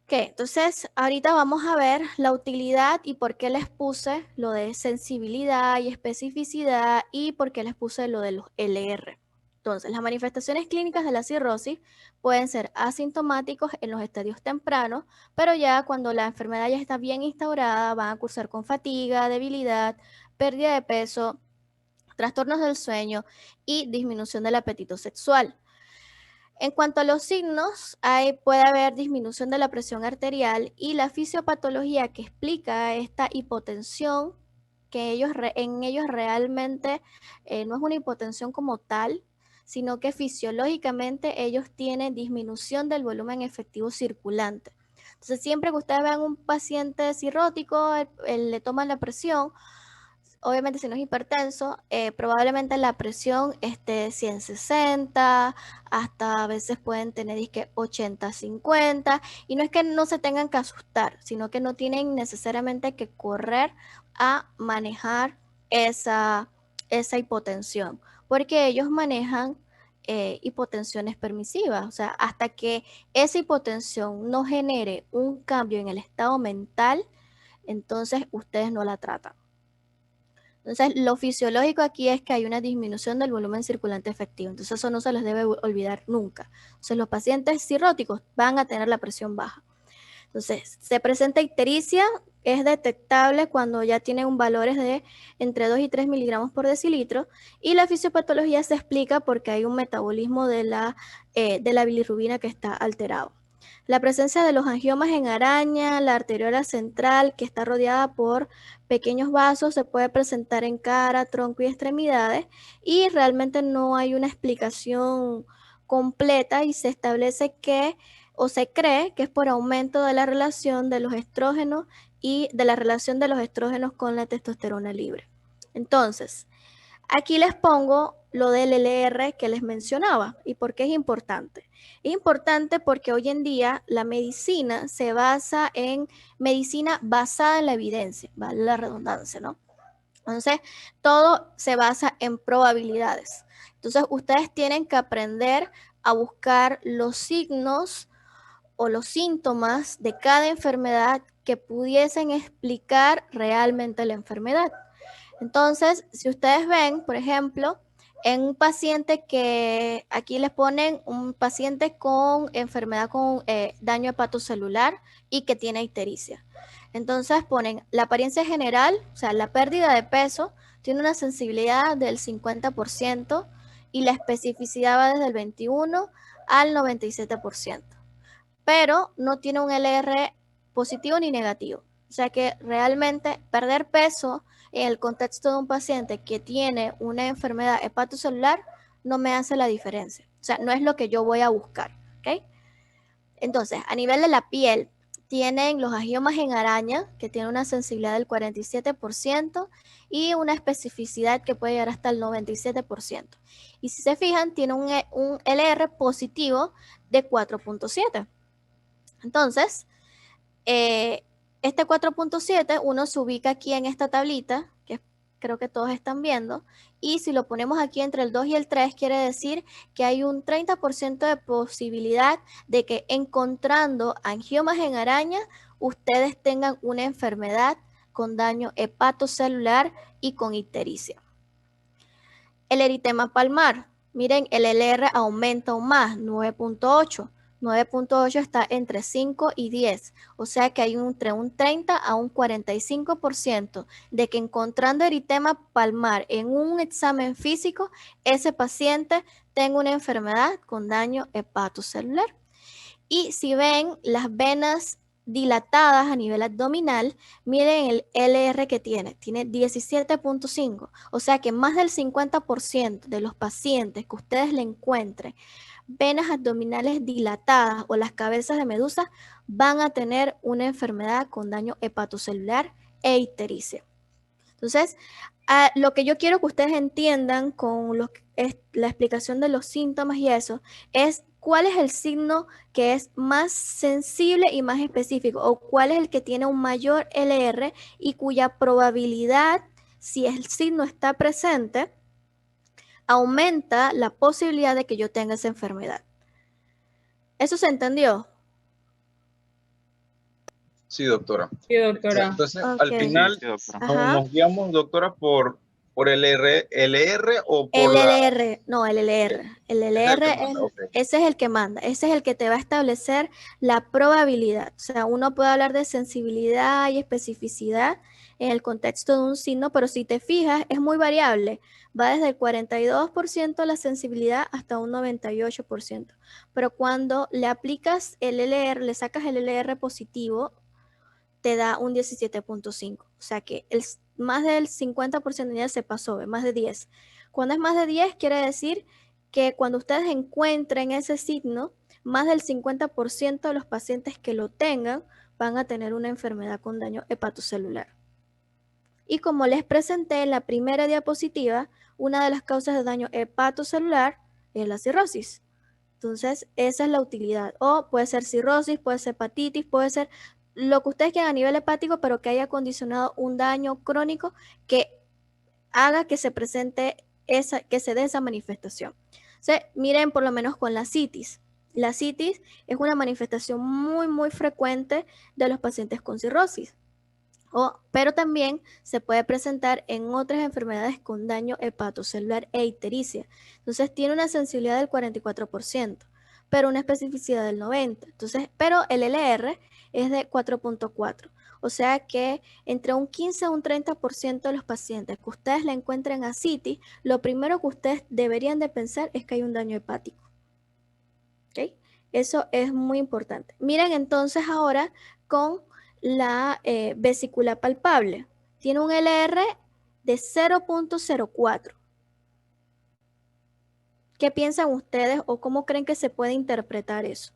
Ok, entonces ahorita vamos a ver la utilidad y por qué les puse lo de sensibilidad y especificidad y por qué les puse lo de los LR. Entonces, las manifestaciones clínicas de la cirrosis pueden ser asintomáticos en los estadios tempranos, pero ya cuando la enfermedad ya está bien instaurada, van a cursar con fatiga, debilidad, pérdida de peso, trastornos del sueño y disminución del apetito sexual. En cuanto a los signos, puede haber disminución de la presión arterial y la fisiopatología que explica esta hipotensión, que en ellos realmente no es una hipotensión como tal, sino que fisiológicamente ellos tienen disminución del volumen efectivo circulante. Entonces, siempre que ustedes vean un paciente cirrótico, le toman la presión. Obviamente, si no es hipertenso, probablemente la presión esté 160, hasta a veces pueden tener 80-50, y no es que no se tengan que asustar, sino que no tienen necesariamente que correr a manejar esa hipotensión, porque ellos manejan hipotensiones permisivas, o sea, hasta que esa hipotensión no genere un cambio en el estado mental, entonces ustedes no la tratan. Entonces, lo fisiológico aquí es que hay una disminución del volumen circulante efectivo. Entonces, eso no se les debe olvidar nunca. Entonces, los pacientes cirróticos van a tener la presión baja. Entonces, se presenta ictericia, es detectable cuando ya tienen valores de entre 2 y 3 miligramos por decilitro, y la fisiopatología se explica porque hay un metabolismo de la bilirrubina que está alterado. La presencia de los angiomas en araña, la arteriola central que está rodeada por pequeños vasos, se puede presentar en cara, tronco y extremidades, y realmente no hay una explicación completa y se establece que o se cree que es por aumento de la relación de los estrógenos y de la relación de los estrógenos con la testosterona libre. Entonces, aquí les pongo lo del LR que les mencionaba. ¿Y por qué es importante? Es importante porque hoy en día la medicina se basa en medicina basada en la evidencia, vale la redundancia, ¿no? Entonces, todo se basa en probabilidades. Entonces, ustedes tienen que aprender a buscar los signos o los síntomas de cada enfermedad que pudiesen explicar realmente la enfermedad. Entonces, si ustedes ven, por ejemplo, en un paciente que aquí les ponen un paciente con enfermedad con daño hepatocelular y que tiene ictericia. Entonces ponen la apariencia general, o sea, la pérdida de peso tiene una sensibilidad del 50% y la especificidad va desde el 21 al 97%, pero no tiene un LR positivo ni negativo. O sea que realmente perder peso en el contexto de un paciente que tiene una enfermedad hepatocelular no me hace la diferencia. O sea, no es lo que yo voy a buscar. ¿Ok? Entonces, a nivel de la piel, tienen los angiomas en araña, que tienen una sensibilidad del 47% y una especificidad que puede llegar hasta el 97%. Y si se fijan, tiene un LR positivo de 4.7. Entonces, este 4.7 uno se ubica aquí en esta tablita, que creo que todos están viendo, y si lo ponemos aquí entre el 2 y el 3, quiere decir que hay un 30% de posibilidad de que encontrando angiomas en araña, ustedes tengan una enfermedad con daño hepatocelular y con ictericia. El eritema palmar, miren, el LR aumenta aún más, 9.8. 9.8 está entre 5 y 10, o sea que hay entre un 30 a un 45% de que encontrando eritema palmar en un examen físico, ese paciente tenga una enfermedad con daño hepatocelular. Y si ven las venas dilatadas a nivel abdominal, miren el LR que tiene 17.5, o sea que más del 50% de los pacientes que ustedes le encuentren venas abdominales dilatadas o las cabezas de medusa van a tener una enfermedad con daño hepatocelular e ictericia. Entonces, lo que yo quiero que ustedes entiendan con la explicación de los síntomas y eso es cuál es el signo que es más sensible y más específico o cuál es el que tiene un mayor LR y cuya probabilidad, si el signo está presente, aumenta la posibilidad de que yo tenga esa enfermedad. ¿Eso se entendió? Sí, doctora. Sí, doctora. Entonces, Ok. al final Sí, doctora. Ajá. nos guiamos, doctora, por el LR o por El la... LR, no, el LR. El Es el LR, que manda, ok. ese es el que manda, ese es el que te va a establecer la probabilidad. O sea, uno puede hablar de sensibilidad y especificidad en el contexto de un signo, pero si te fijas, es muy variable. Va desde el 42% la sensibilidad hasta un 98%. Pero cuando le aplicas el LR, le sacas el LR positivo, te da un 17.5. O sea que más del 50% ya se pasó, más de 10. Cuando es más de 10, quiere decir que cuando ustedes encuentren ese signo, más del 50% de los pacientes que lo tengan van a tener una enfermedad con daño hepatocelular. Y como les presenté en la primera diapositiva, una de las causas de daño hepatocelular es la cirrosis. Entonces, esa es la utilidad. O puede ser cirrosis, puede ser hepatitis, puede ser lo que ustedes quieran a nivel hepático, pero que haya condicionado un daño crónico que haga que se presente que se dé esa manifestación. O sea, miren por lo menos con la citis. La citis es una manifestación muy frecuente de los pacientes con cirrosis. Pero también se puede presentar en otras enfermedades con daño hepatocelular e ictericia. Entonces tiene una sensibilidad del 44%, pero una especificidad del 90%. Entonces, pero el LR es de 4.4. O sea que entre un 15 a un 30% de los pacientes que ustedes le encuentren ascitis, lo primero que ustedes deberían de pensar es que hay un daño hepático. ¿Okay? Eso es muy importante. Miren entonces ahora con la vesícula palpable. Tiene un LR de 0.04. ¿Qué piensan ustedes o cómo creen que se puede interpretar eso?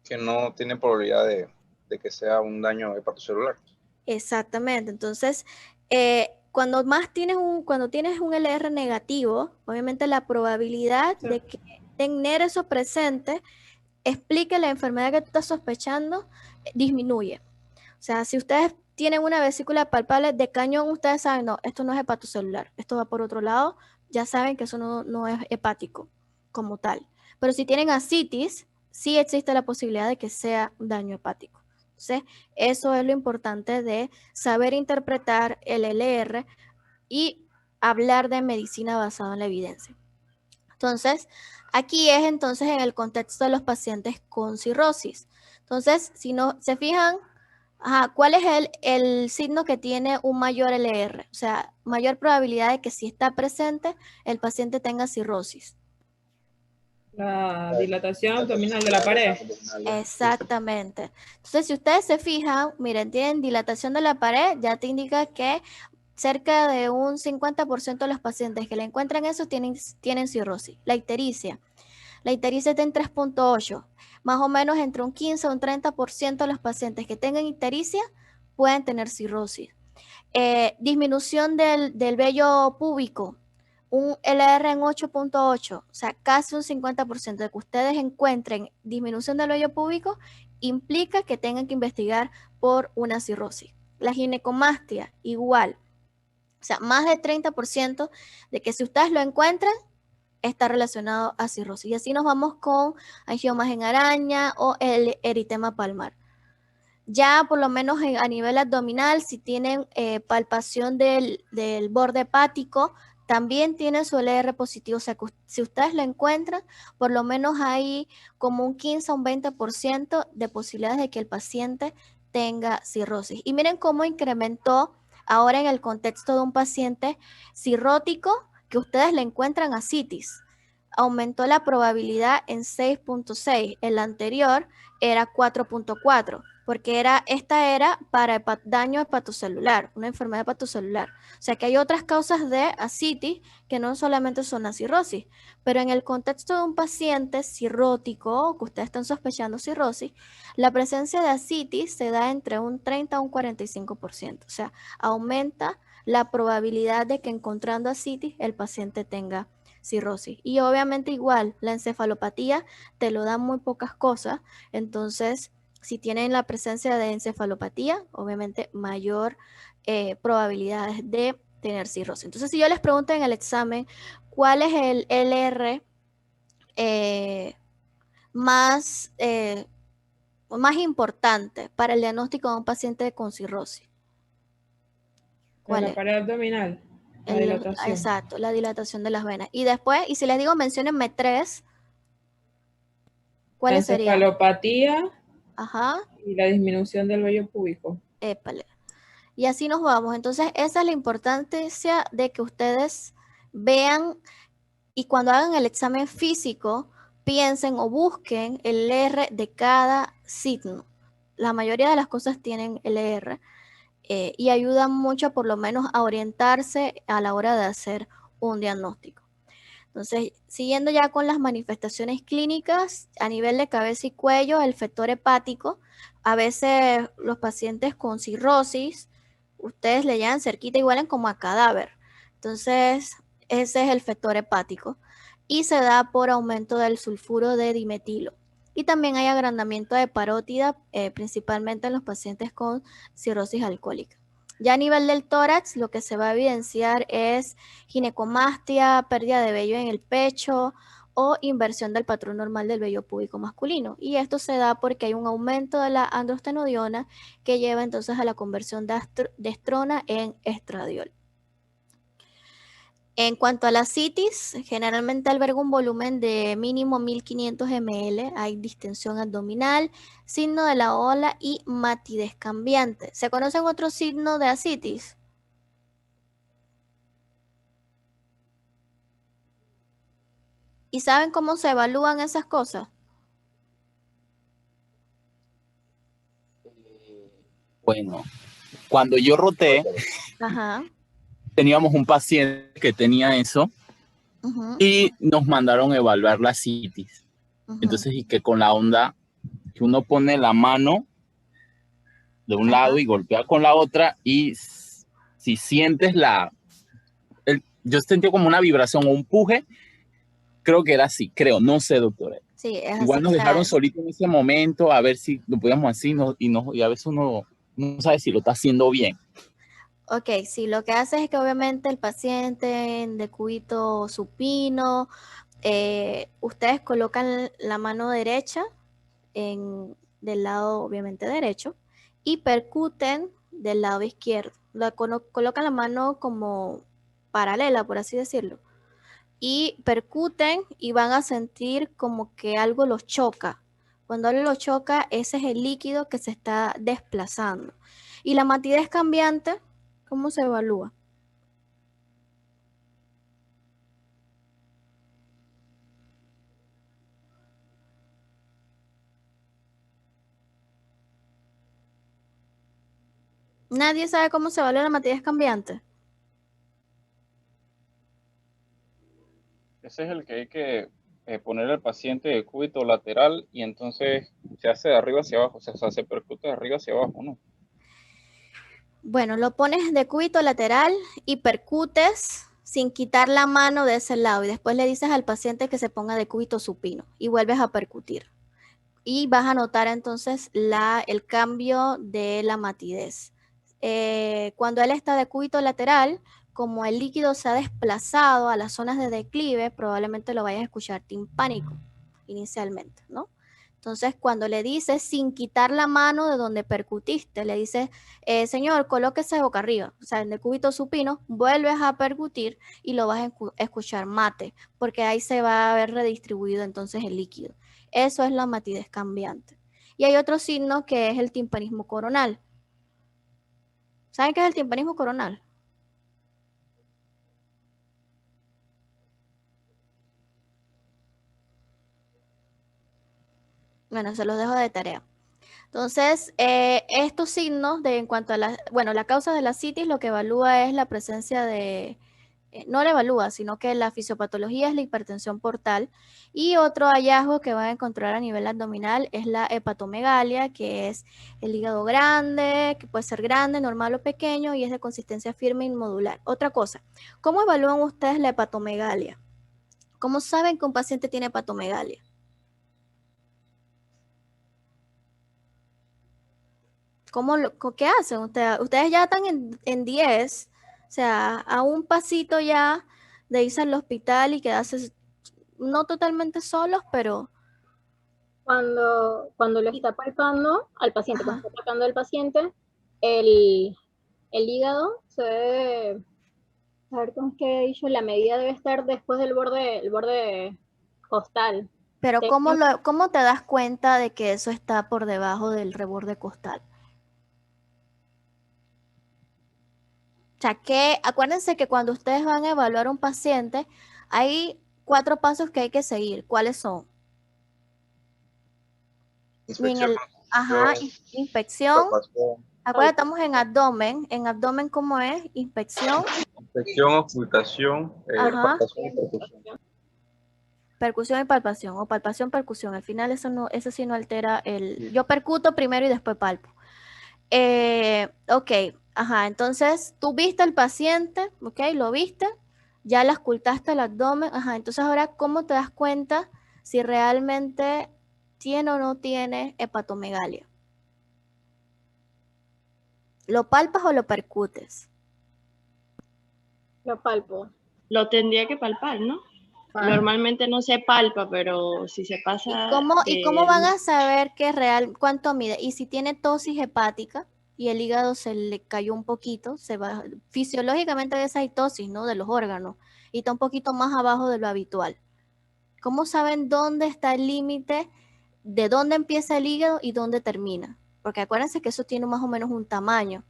Que no tiene probabilidad de que sea un daño hepatocelular. Exactamente. Entonces, cuando tienes un LR negativo, obviamente la probabilidad de que tener eso presente explique la enfermedad que tú estás sospechando, disminuye. O sea, si ustedes tienen una vesícula palpable de cañón, ustedes saben, no, esto no es hepatocelular, esto va por otro lado, ya saben que eso no es hepático como tal. Pero si tienen ascitis, sí existe la posibilidad de que sea un daño hepático. Entonces, eso es lo importante de saber interpretar el LR y hablar de medicina basada en la evidencia. Entonces, aquí es entonces en el contexto de los pacientes con cirrosis. Entonces, si no se fijan, ¿cuál es el signo que tiene un mayor LR? O sea, mayor probabilidad de que si está presente, el paciente tenga cirrosis. La dilatación abdominal de la pared. Exactamente. Entonces, si ustedes se fijan, miren, tienen dilatación de la pared, ya te indica que cerca de un 50% de los pacientes que le encuentran eso tienen cirrosis. La ictericia está en 3.8. Más o menos entre un 15 o un 30% de los pacientes que tengan ictericia pueden tener cirrosis. Disminución del vello púbico, un LR en 8.8, o sea, casi un 50% de que ustedes encuentren disminución del vello púbico implica que tengan que investigar por una cirrosis. La ginecomastia, igual. O sea, más del 30% de que si ustedes lo encuentran, está relacionado a cirrosis. Y así nos vamos con angiomas en araña o el eritema palmar. Ya por lo menos a nivel abdominal, si tienen palpación del borde hepático, también tiene su LR positivo. O sea, que si ustedes lo encuentran, por lo menos hay como un 15 o un 20% de posibilidades de que el paciente tenga cirrosis. Y miren cómo incrementó ahora en el contexto de un paciente cirrótico que ustedes le encuentran ascitis. Aumentó la probabilidad en 6.6. El anterior era 4.4, porque esta era para daño hepatocelular, una enfermedad hepatocelular. O sea que hay otras causas de ascitis que no solamente son la cirrosis, pero en el contexto de un paciente cirrótico, que ustedes están sospechando cirrosis, la presencia de ascitis se da entre un 30 a un 45%. O sea, aumenta la probabilidad de que encontrando ascitis el paciente tenga cirrosis. Y obviamente igual, la encefalopatía te lo dan muy pocas cosas, entonces si tienen la presencia de encefalopatía, obviamente mayor probabilidades de tener cirrosis. Entonces, si yo les pregunto en el examen, ¿cuál es el LR más importante para el diagnóstico de un paciente con cirrosis? ¿Cuál es? La pared abdominal. La dilatación. Exacto, la dilatación de las venas. Y después, y si les digo, menciónenme 3, ¿cuáles serían? La encefalopatía. Ajá. Y la disminución del vello púbico. Épale. Y así nos vamos. Entonces, esa es la importancia de que ustedes vean y cuando hagan el examen físico, piensen o busquen el LR de cada signo. La mayoría de las cosas tienen LR. Y ayuda mucho por lo menos a orientarse a la hora de hacer un diagnóstico. Entonces, siguiendo ya con las manifestaciones clínicas, a nivel de cabeza y cuello, el fetor hepático, a veces los pacientes con cirrosis, ustedes le llaman cerquita y huelen como a cadáver. Entonces, ese es el fetor hepático y se da por aumento del sulfuro de dimetilo. Y también hay agrandamiento de parótida, principalmente en los pacientes con cirrosis alcohólica. Ya a nivel del tórax, lo que se va a evidenciar es ginecomastia, pérdida de vello en el pecho o inversión del patrón normal del vello púbico masculino. Y esto se da porque hay un aumento de la androstenodiona que lleva entonces a la conversión de estrona en estradiol. En cuanto a la citis, generalmente alberga un volumen de mínimo 1500 ml, hay distensión abdominal, signo de la ola y matidez cambiante. ¿Se conocen otros signos de ascitis? ¿Y saben cómo se evalúan esas cosas? Bueno, cuando yo roté, Ajá. teníamos un paciente que tenía eso y nos mandaron a evaluar la citis. Entonces, y que con la onda, que uno pone la mano de un lado y golpea con la otra y si sientes yo sentí como una vibración o un puje, creo que era así, no sé, doctora. Sí, es igual así, nos dejaron solitos en ese momento a ver si lo podíamos así y a veces uno no sabe si lo está haciendo bien. Ok, sí, lo que hace es que obviamente el paciente en decúbito supino, ustedes colocan la mano derecha del lado obviamente derecho y percuten del lado izquierdo. Colocan la mano como paralela, por así decirlo, y percuten y van a sentir como que algo los choca. Cuando algo los choca, ese es el líquido que se está desplazando. Y la matidez cambiante, ¿cómo se evalúa? Nadie sabe cómo se evalúa la matidez cambiante. Ese es el que hay que poner al paciente de cúbito lateral y entonces se hace de arriba hacia abajo, o sea, se percute de arriba hacia abajo, ¿no? Bueno, lo pones de cúbito lateral y percutes sin quitar la mano de ese lado y después le dices al paciente que se ponga de cúbito supino y vuelves a percutir. Y vas a notar entonces el cambio de la matidez. Cuando él está de cúbito lateral, como el líquido se ha desplazado a las zonas de declive, probablemente lo vayas a escuchar timpánico inicialmente, ¿no? Entonces, cuando le dices, sin quitar la mano de donde percutiste, le dices, señor, colóquese boca arriba, o sea, en el cúbito supino, vuelves a percutir y lo vas a escuchar mate, porque ahí se va a ver redistribuido entonces el líquido. Eso es la matidez cambiante. Y hay otro signo que es el timpanismo coronal. ¿Saben qué es el timpanismo coronal? Bueno, se los dejo de tarea. Entonces, estos signos en cuanto a la causa de la citis, lo que evalúa es la presencia no la evalúa, sino que la fisiopatología es la hipertensión portal. Y otro hallazgo que van a encontrar a nivel abdominal es la hepatomegalia, que es el hígado grande, que puede ser grande, normal o pequeño, y es de consistencia firme e inmodular. Otra cosa, ¿cómo evalúan ustedes la hepatomegalia? ¿Cómo saben que un paciente tiene hepatomegalia? ¿Qué hacen? Ustedes ya están en 10, o sea, a un pasito ya de irse al hospital y quedarse no totalmente solos, pero... Cuando lo está palpando al paciente, Ajá. cuando está palpando al paciente, el hígado se debe, a ver cómo es que he dicho, la medida debe estar después del el borde costal. Pero ¿cómo te das cuenta de que eso está por debajo del reborde costal? O sea, acuérdense que cuando ustedes van a evaluar a un paciente, hay 4 pasos que hay que seguir. ¿Cuáles son? Inspección, Inspección. palpación, Acuérdense, estamos en abdomen. En abdomen, ¿cómo es? Inspección. inspección, ocultación, palpación y percusión. Percusión y palpación, o palpación, percusión. Al final eso sí no altera yo percuto primero y después palpo. Ok, entonces tú viste al paciente, ok, lo viste, ya le auscultaste el abdomen, entonces ahora, ¿cómo te das cuenta si realmente tiene o no tiene hepatomegalia? ¿Lo palpas o lo percutes? Lo palpo. Lo tendría que palpar, ¿no? Normalmente no se palpa, pero si se pasa... ¿Y cómo van a saber cuánto mide? Y si tiene tosis hepática y el hígado se le cayó un poquito, fisiológicamente de esa hay tosis, ¿no? De los órganos, y está un poquito más abajo de lo habitual. ¿Cómo saben dónde está el límite, de dónde empieza el hígado y dónde termina? Porque acuérdense que eso tiene más o menos un tamaño.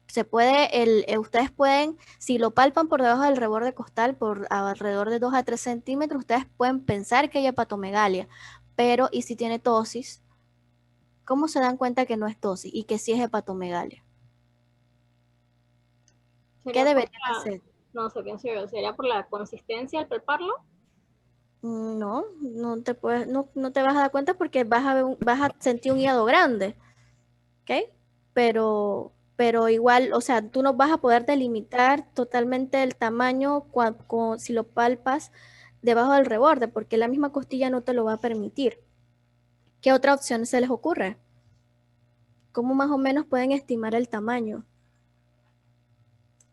Ustedes pueden, si lo palpan por debajo del reborde costal por alrededor de 2 a 3 centímetros, ustedes pueden pensar que hay hepatomegalia, pero ¿y si tiene tosis? ¿Cómo se dan cuenta que no es tosis y que sí es hepatomegalia? ¿Qué deberían hacer? No sé, pienso yo, ¿sería por la consistencia al palparlo? No te vas a dar cuenta porque vas a sentir un hígado grande, ¿ok? Pero pero igual, o sea, tú no vas a poder delimitar totalmente el tamaño si lo palpas debajo del reborde, porque la misma costilla no te lo va a permitir. ¿Qué otra opción se les ocurre? ¿Cómo más o menos pueden estimar el tamaño?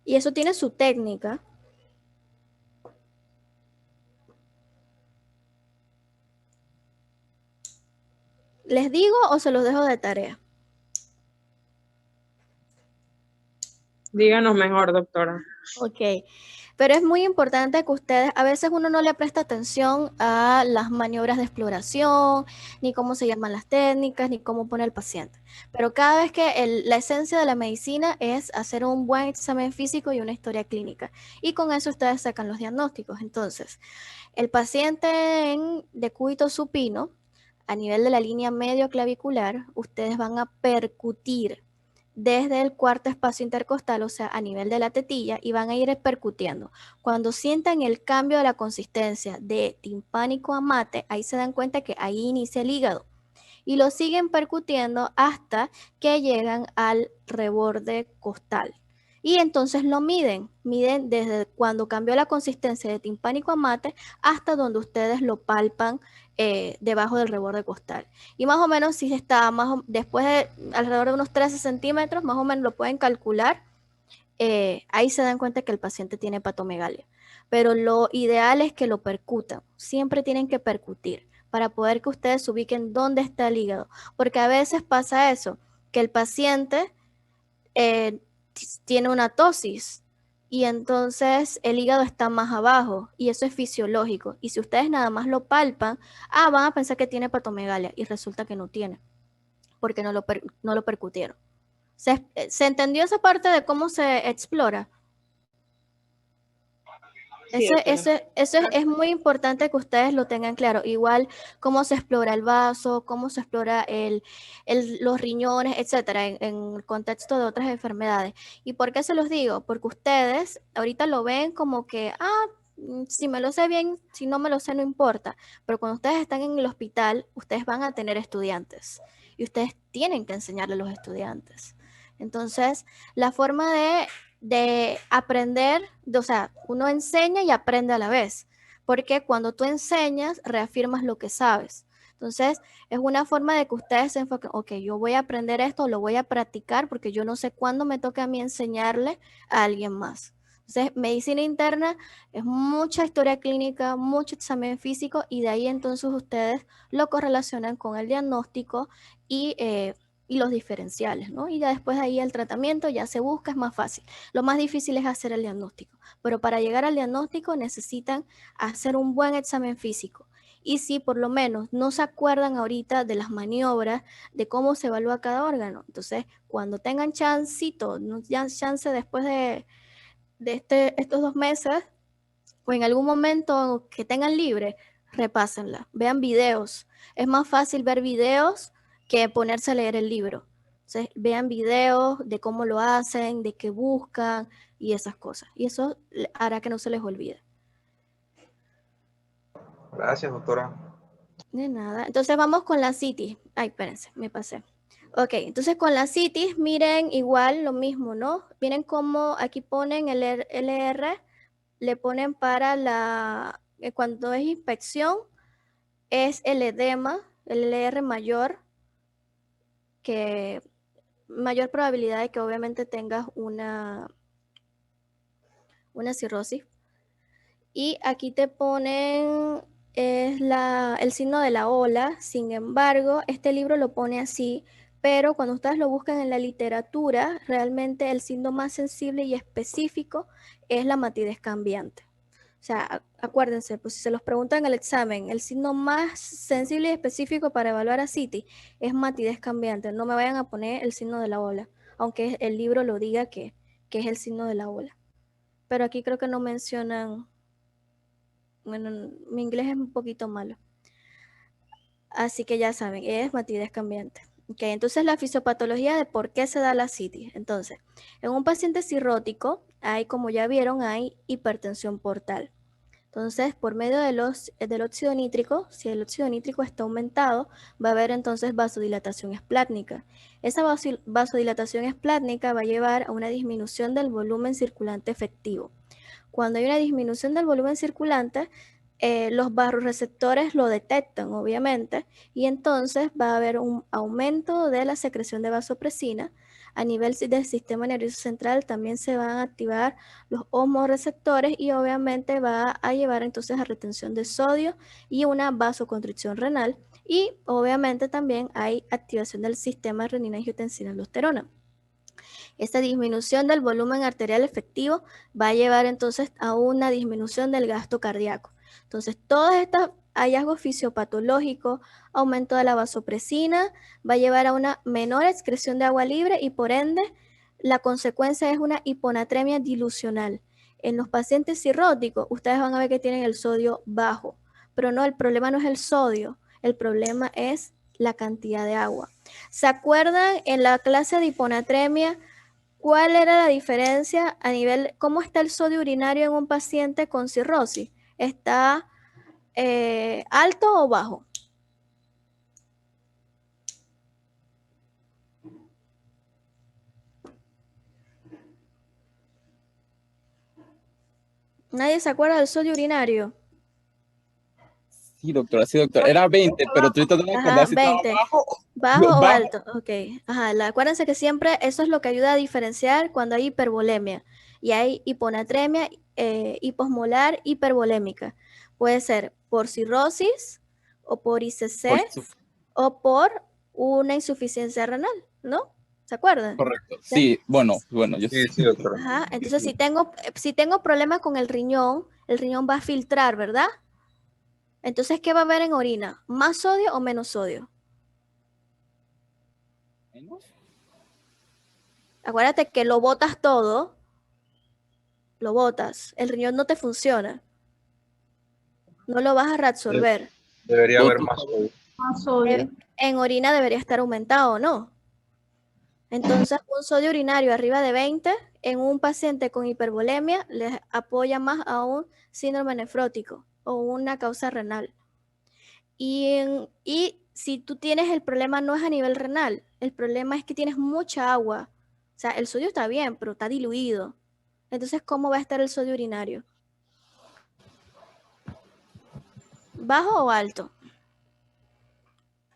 Y eso tiene su técnica. ¿Les digo o se los dejo de tarea? Díganos mejor, doctora. Ok, pero es muy importante que ustedes, a veces uno no le presta atención a las maniobras de exploración, ni cómo se llaman las técnicas, ni cómo pone el paciente. Pero cada vez que la esencia de la medicina es hacer un buen examen físico y una historia clínica. Y con eso ustedes sacan los diagnósticos. Entonces, el paciente en decúbito supino, a nivel de la línea medio clavicular, ustedes van a percutir desde el cuarto espacio intercostal, o sea, a nivel de la tetilla, y van a ir percutiendo. Cuando sientan el cambio de la consistencia de timpánico a mate, ahí se dan cuenta que ahí inicia el hígado. Y lo siguen percutiendo hasta que llegan al reborde costal. Y entonces lo miden desde cuando cambió la consistencia de timpánico a mate hasta donde ustedes lo palpan debajo del reborde costal. Y más o menos si está después de alrededor de unos 13 centímetros, más o menos lo pueden calcular. Ahí se dan cuenta que el paciente tiene hepatomegalia. Pero lo ideal es que lo percutan. Siempre tienen que percutir para poder que ustedes ubiquen dónde está el hígado. Porque a veces pasa eso, que el paciente tiene una tosis y entonces el hígado está más abajo y eso es fisiológico. Y si ustedes nada más lo palpan, van a pensar que tiene hepatomegalia y resulta que no tiene, porque no lo percutieron. ¿Se entendió esa parte de cómo se explora? Sí, Eso es muy importante que ustedes lo tengan claro. Igual cómo se explora el vaso, cómo se explora los riñones, etcétera, en el contexto de otras enfermedades. ¿Y por qué se los digo? Porque ustedes ahorita lo ven como que, si me lo sé bien, si no me lo sé, no importa. Pero cuando ustedes están en el hospital, ustedes van a tener estudiantes y ustedes tienen que enseñarle a los estudiantes. Entonces, la forma de aprender, o sea, uno enseña y aprende a la vez, porque cuando tú enseñas, reafirmas lo que sabes. Entonces, es una forma de que ustedes se enfoquen, ok, yo voy a aprender esto, lo voy a practicar, porque yo no sé cuándo me toca a mí enseñarle a alguien más. Entonces, medicina interna es mucha historia clínica, mucho examen físico, y de ahí entonces ustedes lo correlacionan con el diagnóstico y los diferenciales, ¿no? Y ya después de ahí el tratamiento ya se busca, es más fácil. Lo más difícil es hacer el diagnóstico, pero para llegar al diagnóstico necesitan hacer un buen examen físico. Y si por lo menos no se acuerdan ahorita de las maniobras, de cómo se evalúa cada órgano, entonces cuando tengan chancito, chance después de estos 2 meses, o en algún momento que tengan libre, repásenla, vean videos. Es más fácil ver videos que ponerse a leer el libro. Entonces, vean videos de cómo lo hacen, de qué buscan y esas cosas. Y eso hará que no se les olvide. Gracias, doctora. De nada. Entonces vamos con la CITI. Ay, espérense, me pasé. Ok, entonces con la CITI, miren igual lo mismo, ¿no? Miren cómo aquí ponen el LR, le ponen para cuando es inspección, es el edema, el LR mayor, que mayor probabilidad de que obviamente tengas una cirrosis. Y aquí te ponen el signo de la ola. Sin embargo, este libro lo pone así, pero cuando ustedes lo buscan en la literatura, realmente el signo más sensible y específico es la matidez cambiante. O sea, acuérdense, pues si se los preguntan en el examen, el signo más sensible y específico para evaluar a CITI es matidez cambiante. No me vayan a poner el signo de la ola, aunque el libro lo diga que es el signo de la ola. Pero aquí creo que no mencionan, bueno, mi inglés es un poquito malo. Así que ya saben, es matidez cambiante. Ok, entonces la fisiopatología de por qué se da la CITI. Entonces, en un paciente cirrótico, como ya vieron, hay hipertensión portal. Entonces, por medio del óxido nítrico, si el óxido nítrico está aumentado, va a haber entonces vasodilatación esplátnica. Esa vasodilatación esplátnica va a llevar a una disminución del volumen circulante efectivo. Cuando hay una disminución del volumen circulante, los vasoreceptores lo detectan, obviamente, y entonces va a haber un aumento de la secreción de vasopresina. A nivel del sistema nervioso central también se van a activar los hormoreceptores y obviamente va a llevar entonces a retención de sodio y una vasoconstricción renal. Y obviamente también hay activación del sistema renina-angiotensina-aldosterona. Esta disminución del volumen arterial efectivo va a llevar entonces a una disminución del gasto cardíaco. Entonces, todos estos hallazgos fisiopatológicos, aumento de la vasopresina, va a llevar a una menor excreción de agua libre y por ende, la consecuencia es una hiponatremia dilucional. En los pacientes cirróticos, ustedes van a ver que tienen el sodio bajo, pero no, el problema no es el sodio, el problema es la cantidad de agua. ¿Se acuerdan en la clase de hiponatremia cuál era la diferencia a nivel, cómo está el sodio urinario en un paciente con cirrosis? ¿Está alto o bajo? ¿Nadie se acuerda del sodio urinario? Sí, doctora, sí, doctora. Era 20, pero estoy tratando de acordar si estaba 20. bajo. ¿Bajo o Bajo. alto? Ok. Ajá, acuérdense que siempre eso es lo que ayuda a diferenciar cuando hay hipervolemia. Y hay hiponatremia, hiposmolar, hipervolémica. Puede ser por cirrosis o por ICC o por una insuficiencia renal, ¿no? ¿Se acuerdan? Correcto. Sí, bueno, yo Sí, doctora. Ajá, entonces si tengo problemas con el riñón va a filtrar, ¿verdad? Entonces, ¿qué va a haber en orina? ¿Más sodio o menos sodio? Acuérdate que lo botas todo, lo botas, el riñón no te funciona, no lo vas a reabsorber. Debería haber más sodio. En orina debería estar aumentado, ¿no? Entonces, un sodio urinario arriba de 20 en un paciente con hipervolemia les apoya más a un síndrome nefrótico o una causa renal. Y si tú tienes el problema no es a nivel renal, el problema es que tienes mucha agua. O sea, el sodio está bien, pero está diluido. Entonces, ¿cómo va a estar el sodio urinario? ¿Bajo o alto?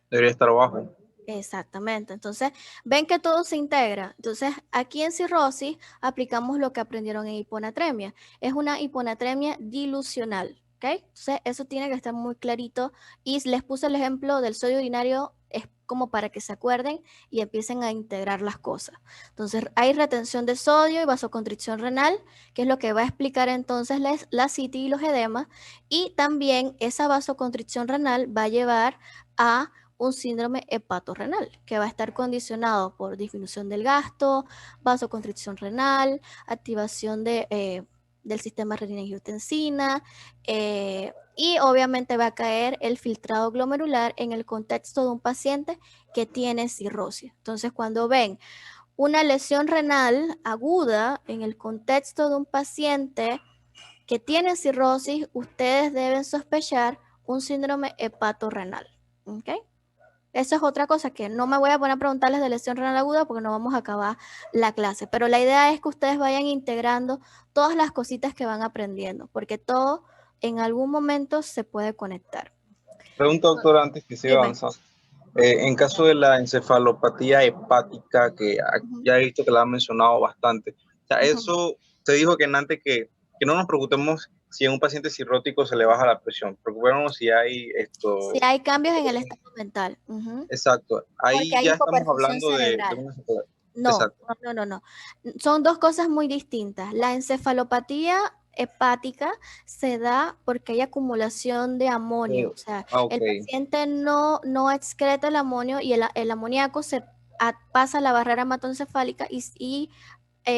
Debería estar bajo. Exactamente. Entonces, ven que todo se integra. Entonces, aquí en cirrosis aplicamos lo que aprendieron en hiponatremia. Es una hiponatremia dilucional. ¿Ok? Entonces, eso tiene que estar muy clarito. Y les puse el ejemplo del sodio urinario, es como para que se acuerden y empiecen a integrar las cosas. Entonces, hay retención de sodio y vasoconstricción renal, que es lo que va a explicar entonces la ascitis y los edemas. Y también esa vasoconstricción renal va a llevar a un síndrome hepatorrenal, que va a estar condicionado por disminución del gasto, vasoconstricción renal, activación del sistema renina-angiotensina, y obviamente va a caer el filtrado glomerular en el contexto de un paciente que tiene cirrosis. Entonces, cuando ven una lesión renal aguda en el contexto de un paciente que tiene cirrosis, ustedes deben sospechar un síndrome hepatorrenal. ¿Ok? Eso es otra cosa que no me voy a poner a preguntarles de lesión renal aguda porque no vamos a acabar la clase. Pero la idea es que ustedes vayan integrando todas las cositas que van aprendiendo, porque todo en algún momento se puede conectar. Pregunta, doctora, antes que siga avanzando. En caso de la encefalopatía hepática, que ya he visto que la han mencionado bastante, o sea, eso se dijo que antes que no nos preocupemos si en un paciente cirrótico se le baja la presión, preocupémonos si hay esto... Si hay cambios en el estado mental. Exacto, ahí ya estamos hablando de una... No. Son dos cosas muy distintas. La encefalopatía hepática se da porque hay acumulación de amonio. O sea, el paciente no excreta el amonio y el amoníaco pasa la barrera hematoencefálica y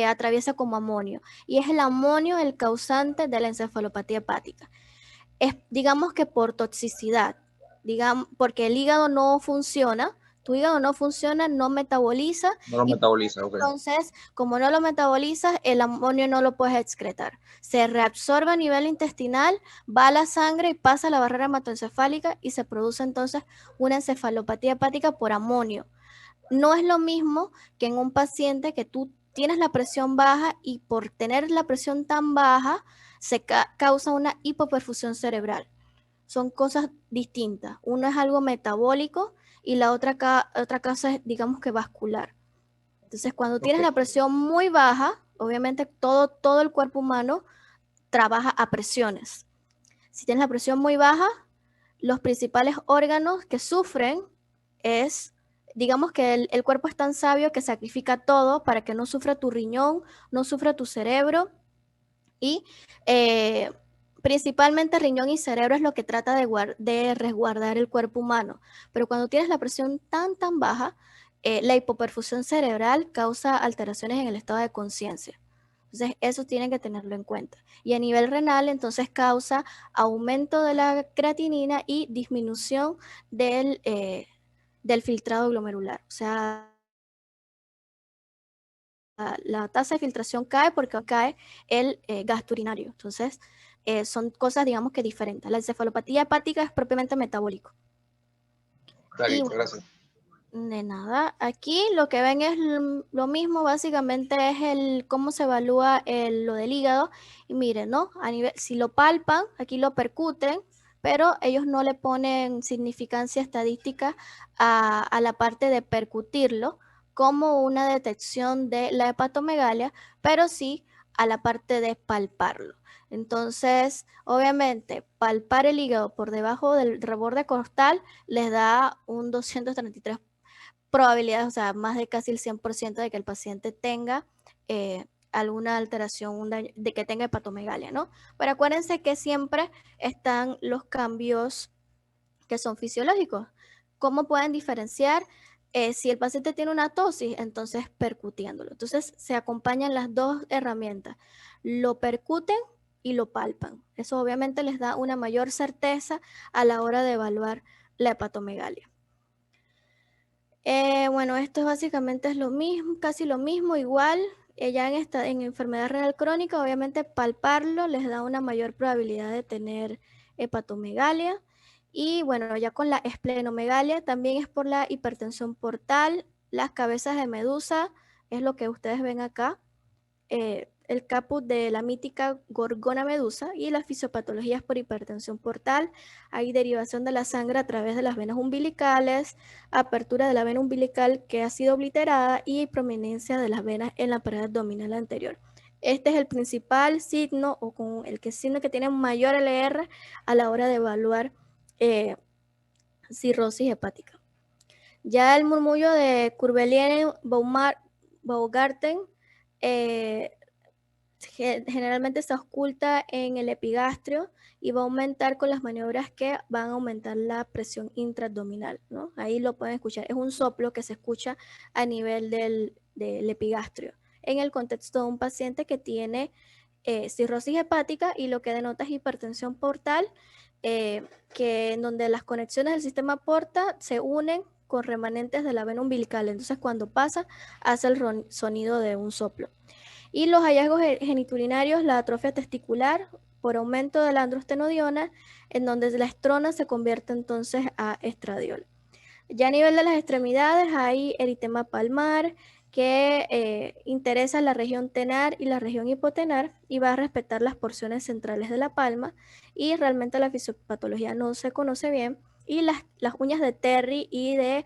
atraviesa como amonio. Y es el amonio el causante de la encefalopatía hepática. Digamos que por toxicidad, porque el hígado no funciona, tu hígado no funciona, no metaboliza. No lo metaboliza, ok. Entonces, como no lo metabolizas, el amonio no lo puedes excretar. Se reabsorbe a nivel intestinal, va a la sangre y pasa a la barrera hematoencefálica y se produce entonces una encefalopatía hepática por amonio. No es lo mismo que en un paciente que tú tienes la presión baja y por tener la presión tan baja se causa una hipoperfusión cerebral. Son cosas distintas. Uno es algo metabólico y la otra cosa es, digamos que vascular. Entonces, cuando tienes la presión muy baja, obviamente todo el cuerpo humano trabaja a presiones. Si tienes la presión muy baja, los principales órganos que sufren es, digamos que el cuerpo es tan sabio que sacrifica todo para que no sufra tu riñón, no sufra tu cerebro y principalmente riñón y cerebro es lo que trata de resguardar el cuerpo humano. Pero cuando tienes la presión tan baja, la hipoperfusión cerebral causa alteraciones en el estado de conciencia. Entonces, eso tienen que tenerlo en cuenta. Y a nivel renal, entonces causa aumento de la creatinina y disminución del filtrado glomerular. O sea, la tasa de filtración cae porque cae el gasto urinario. Entonces, son cosas, digamos que diferentes. La encefalopatía hepática es propiamente metabólico. Clarito, bueno, gracias. De nada. Aquí lo que ven es lo mismo, básicamente es cómo se evalúa lo del hígado. Y miren, ¿no? Si lo palpan, aquí lo percuten, pero ellos no le ponen significancia estadística a la parte de percutirlo como una detección de la hepatomegalia, pero sí a la parte de palparlo. Entonces, obviamente, palpar el hígado por debajo del reborde costal les da un 233 probabilidades, o sea, más de casi el 100% de que el paciente tenga alguna alteración, de que tenga hepatomegalia, ¿no? Pero acuérdense que siempre están los cambios que son fisiológicos. ¿Cómo pueden diferenciar? Si el paciente tiene una tosis, entonces percutiéndolo. Entonces se acompañan las dos herramientas. Lo percuten y lo palpan. Eso obviamente les da una mayor certeza a la hora de evaluar la hepatomegalia. Bueno, esto básicamente es lo mismo, casi lo mismo, igual. Ya en enfermedad renal crónica, obviamente palparlo les da una mayor probabilidad de tener hepatomegalia. Y bueno, ya con la esplenomegalia también es por la hipertensión portal, las cabezas de medusa, es lo que ustedes ven acá. El caput de la mítica Gorgona medusa y las fisiopatologías por hipertensión portal. Hay derivación de la sangre a través de las venas umbilicales, apertura de la vena umbilical que ha sido obliterada y prominencia de las venas en la pared abdominal anterior. Este es el principal signo o con el signo que tiene mayor LR a la hora de evaluar cirrosis hepática. Ya el murmullo de Kurvelien-Baumgarten generalmente se oculta en el epigastrio y va a aumentar con las maniobras que van a aumentar la presión intraabdominal, ¿no? Ahí lo pueden escuchar. Es un soplo que se escucha a nivel del epigastrio en el contexto de un paciente que tiene cirrosis hepática y lo que denota es hipertensión portal, que en donde las conexiones del sistema porta se unen con remanentes de la vena umbilical. Entonces, cuando pasa, hace el sonido de un soplo. Y los hallazgos geniturinarios, la atrofia testicular por aumento de la androstenodiona, en donde la estrona se convierte entonces a estradiol. Ya a nivel de las extremidades hay eritema palmar, que interesa la región tenar y la región hipotenar y va a respetar las porciones centrales de la palma, y realmente la fisiopatología no se conoce bien. Y las uñas de Terry y de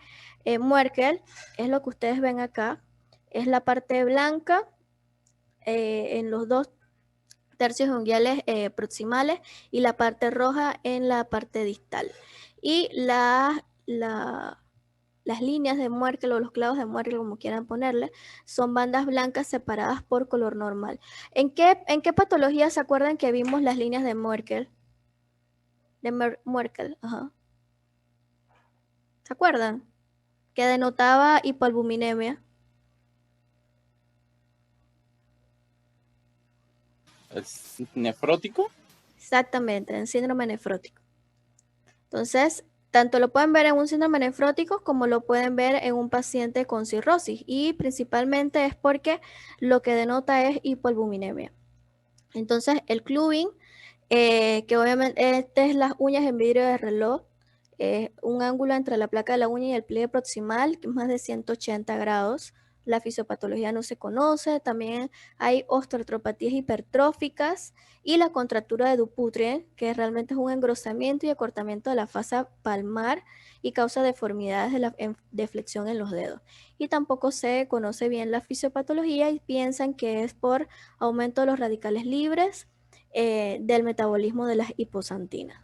Muerkel es lo que ustedes ven acá, es la parte blanca en los 2 tercios unguiales proximales y la parte roja en la parte distal. Y las líneas de Muerkel o los clavos de Muerkel, como quieran ponerle, son bandas blancas separadas por color normal. ¿En qué patología se acuerdan que vimos las líneas de Muerkel? Muerkel, ajá. ¿Se acuerdan? Que denotaba hipoalbuminemia. ¿Es nefrótico? Exactamente, en síndrome nefrótico. Entonces, tanto lo pueden ver en un síndrome nefrótico como lo pueden ver en un paciente con cirrosis, y principalmente es porque lo que denota es hipoalbuminemia. Entonces el clubing, que obviamente este es las uñas en vidrio de reloj, un ángulo entre la placa de la uña y el pliegue proximal, que es más de 180 grados. La fisiopatología no se conoce. También hay osteoartropatías hipertróficas y la contractura de Dupuytren, que realmente es un engrosamiento y acortamiento de la fascia palmar y causa deformidades de flexión en los dedos. Y tampoco se conoce bien la fisiopatología y piensan que es por aumento de los radicales libres del metabolismo de las hiposantinas.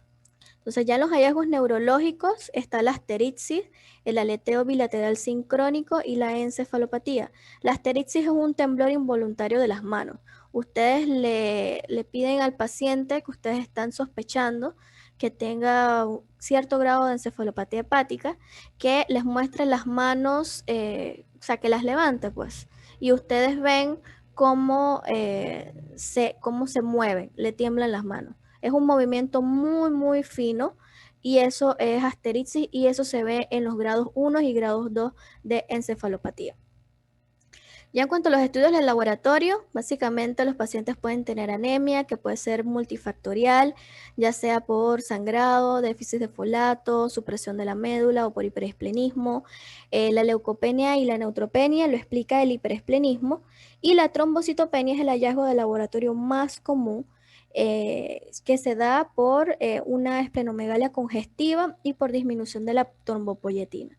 Entonces ya en los hallazgos neurológicos está la asterixis, el aleteo bilateral sincrónico y la encefalopatía. La asterixis es un temblor involuntario de las manos. Ustedes le piden al paciente que ustedes están sospechando que tenga cierto grado de encefalopatía hepática, que les muestre las manos, o sea, que las levante, pues. Y ustedes ven cómo se mueven, le tiemblan las manos. Es un movimiento muy, muy fino y eso es asterixis y eso se ve en los grados 1 y grados 2 de encefalopatía. Ya en cuanto a los estudios del laboratorio, básicamente los pacientes pueden tener anemia, que puede ser multifactorial, ya sea por sangrado, déficit de folato, supresión de la médula o por hiperesplenismo. La leucopenia y la neutropenia lo explica el hiperesplenismo, y la trombocitopenia es el hallazgo de laboratorio más común, que se da por una esplenomegalia congestiva y por disminución de la trombopoyetina.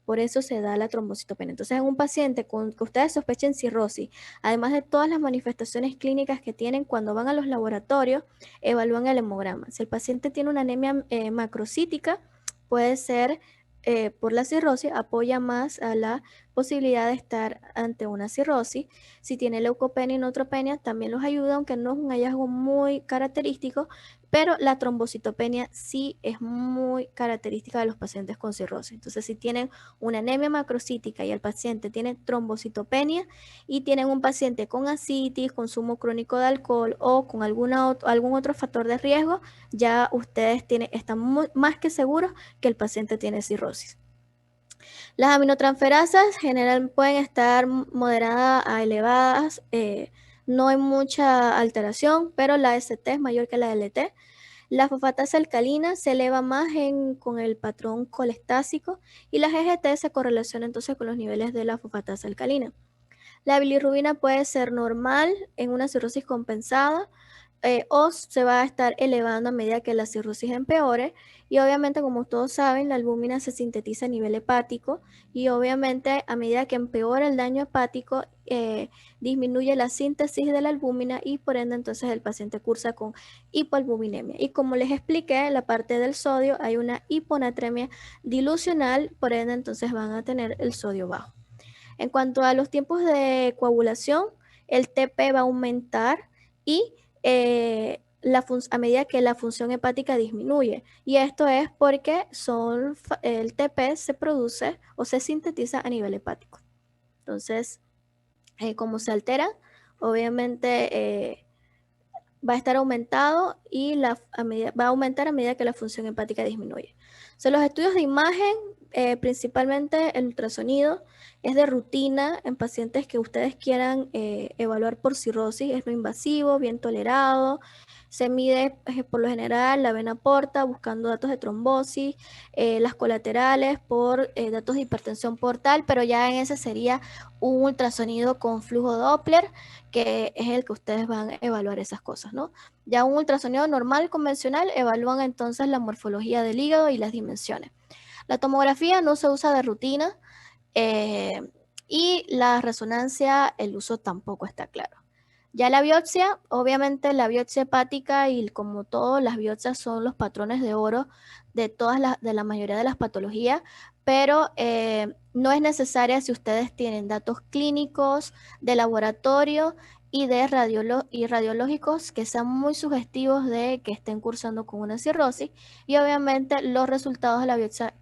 Por eso se da la trombocitopenia. Entonces, en un paciente que ustedes sospechen cirrosis, además de todas las manifestaciones clínicas que tienen, cuando van a los laboratorios, evalúan el hemograma. Si el paciente tiene una anemia macrocítica, puede ser por la cirrosis, apoya más a la posibilidad de estar ante una cirrosis. Si tiene leucopenia y neutropenia, también los ayuda, aunque no es un hallazgo muy característico, pero la trombocitopenia sí es muy característica de los pacientes con cirrosis. Entonces, si tienen una anemia macrocítica y el paciente tiene trombocitopenia y tienen un paciente con ascitis, consumo crónico de alcohol o con algún otro factor de riesgo, ya ustedes están más que seguros que el paciente tiene cirrosis. Las aminotransferasas generalmente pueden estar moderadas a elevadas, no hay mucha alteración, pero la ST es mayor que la LT. La fosfatasa alcalina se eleva más con el patrón colestásico y la GGT se correlaciona entonces con los niveles de la fosfatasa alcalina. La bilirrubina puede ser normal en una cirrosis compensada, o se va a estar elevando a medida que la cirrosis empeore, y obviamente, como todos saben, la albúmina se sintetiza a nivel hepático y obviamente a medida que empeora el daño hepático, disminuye la síntesis de la albúmina y por ende entonces el paciente cursa con hipoalbuminemia. Y como les expliqué, en la parte del sodio hay una hiponatremia dilucional, por ende entonces van a tener el sodio bajo. En cuanto a los tiempos de coagulación, el TP va a aumentar y a medida que la función hepática disminuye. Y esto es porque el TP se produce o se sintetiza a nivel hepático. Entonces, como se altera, obviamente va a estar aumentado y va a aumentar a medida que la función hepática disminuye. Los estudios de imagen, principalmente el ultrasonido, es de rutina en pacientes que ustedes quieran evaluar por cirrosis, es no invasivo, bien tolerado. Se mide por lo general la vena porta buscando datos de trombosis, las colaterales por datos de hipertensión portal, pero ya en ese sería un ultrasonido con flujo Doppler, que es el que ustedes van a evaluar esas cosas, ¿no? Ya un ultrasonido normal, convencional, evalúan entonces la morfología del hígado y las dimensiones. La tomografía no se usa de rutina, y la resonancia, el uso tampoco está claro. Ya la biopsia, obviamente la biopsia hepática y como todo, las biopsias son los patrones de oro de la mayoría de las patologías, pero no es necesaria si ustedes tienen datos clínicos de laboratorio y radiológicos que sean muy sugestivos de que estén cursando con una cirrosis, y obviamente los resultados de la biopsia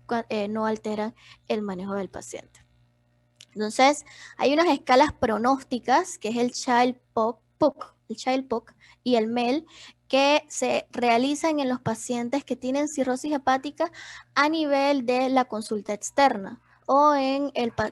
no alteran el manejo del paciente. Entonces, hay unas escalas pronósticas, que es el Child-Pugh y el MEL, que se realizan en los pacientes que tienen cirrosis hepática a nivel de la consulta externa o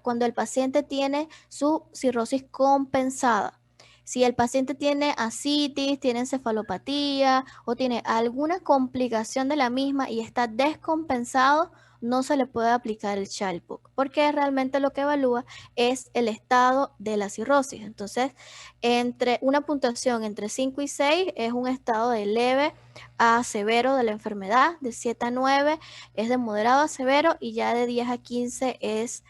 cuando el paciente tiene su cirrosis compensada. Si el paciente tiene ascitis, tiene encefalopatía o tiene alguna complicación de la misma y está descompensado, no se le puede aplicar el Child-Pugh, porque realmente lo que evalúa es el estado de la cirrosis. Entonces, entre una puntuación entre 5 y 6 es un estado de leve a severo de la enfermedad, de 7 a 9 es de moderado a severo y ya de 10 a 15 es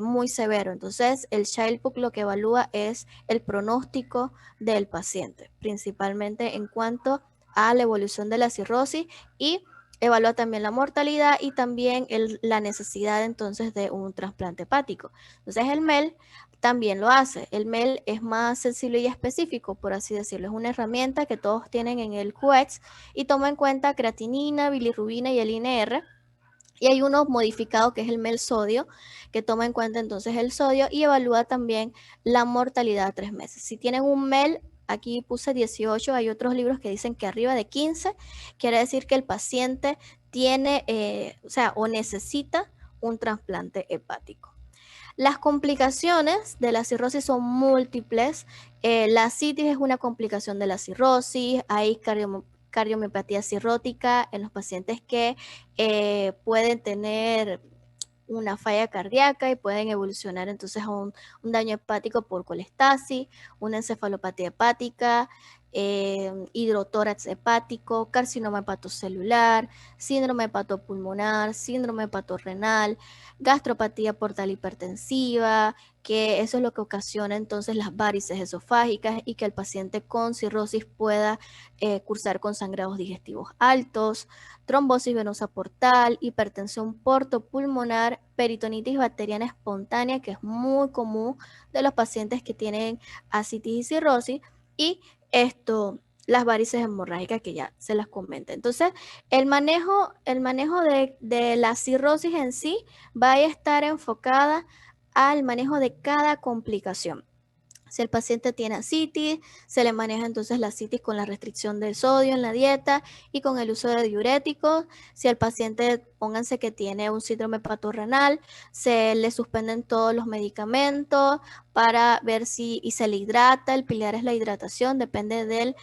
muy severo. Entonces, el Child-Pugh lo que evalúa es el pronóstico del paciente, principalmente en cuanto a la evolución de la cirrosis, y evalúa también la mortalidad y también la necesidad entonces de un trasplante hepático. Entonces el MEL también lo hace. El MEL es más sensible y específico, por así decirlo. Es una herramienta que todos tienen en el QX y toma en cuenta creatinina, bilirrubina y el INR. Y hay uno modificado que es el MEL sodio, que toma en cuenta entonces el sodio y evalúa también la mortalidad a 3 meses. Si tienen un MEL, aquí puse 18, hay otros libros que dicen que arriba de 15, quiere decir que el paciente tiene, o necesita un trasplante hepático. Las complicaciones de la cirrosis son múltiples. La ascitis es una complicación de la cirrosis, hay cardiomiopatía cirrótica en los pacientes que pueden tener una falla cardíaca y pueden evolucionar entonces a un daño hepático por colestasis, una encefalopatía hepática, hidrotórax hepático, carcinoma hepatocelular, síndrome hepatopulmonar, síndrome hepatorrenal, gastropatía portal hipertensiva, que eso es lo que ocasiona entonces las varices esofágicas y que el paciente con cirrosis pueda cursar con sangrados digestivos altos, trombosis venosa portal, hipertensión portopulmonar, peritonitis bacteriana espontánea, que es muy común de los pacientes que tienen ascitis y cirrosis, y las varices hemorrágicas que ya se las comenté. Entonces, el manejo de la cirrosis en sí va a estar enfocada al manejo de cada complicación. Si el paciente tiene ascitis, se le maneja entonces la ascitis con la restricción del sodio en la dieta y con el uso de diuréticos. Si el paciente, pónganse que tiene un síndrome hepatorrenal, se le suspenden todos los medicamentos para ver y se le hidrata. El pilar es la hidratación, depende del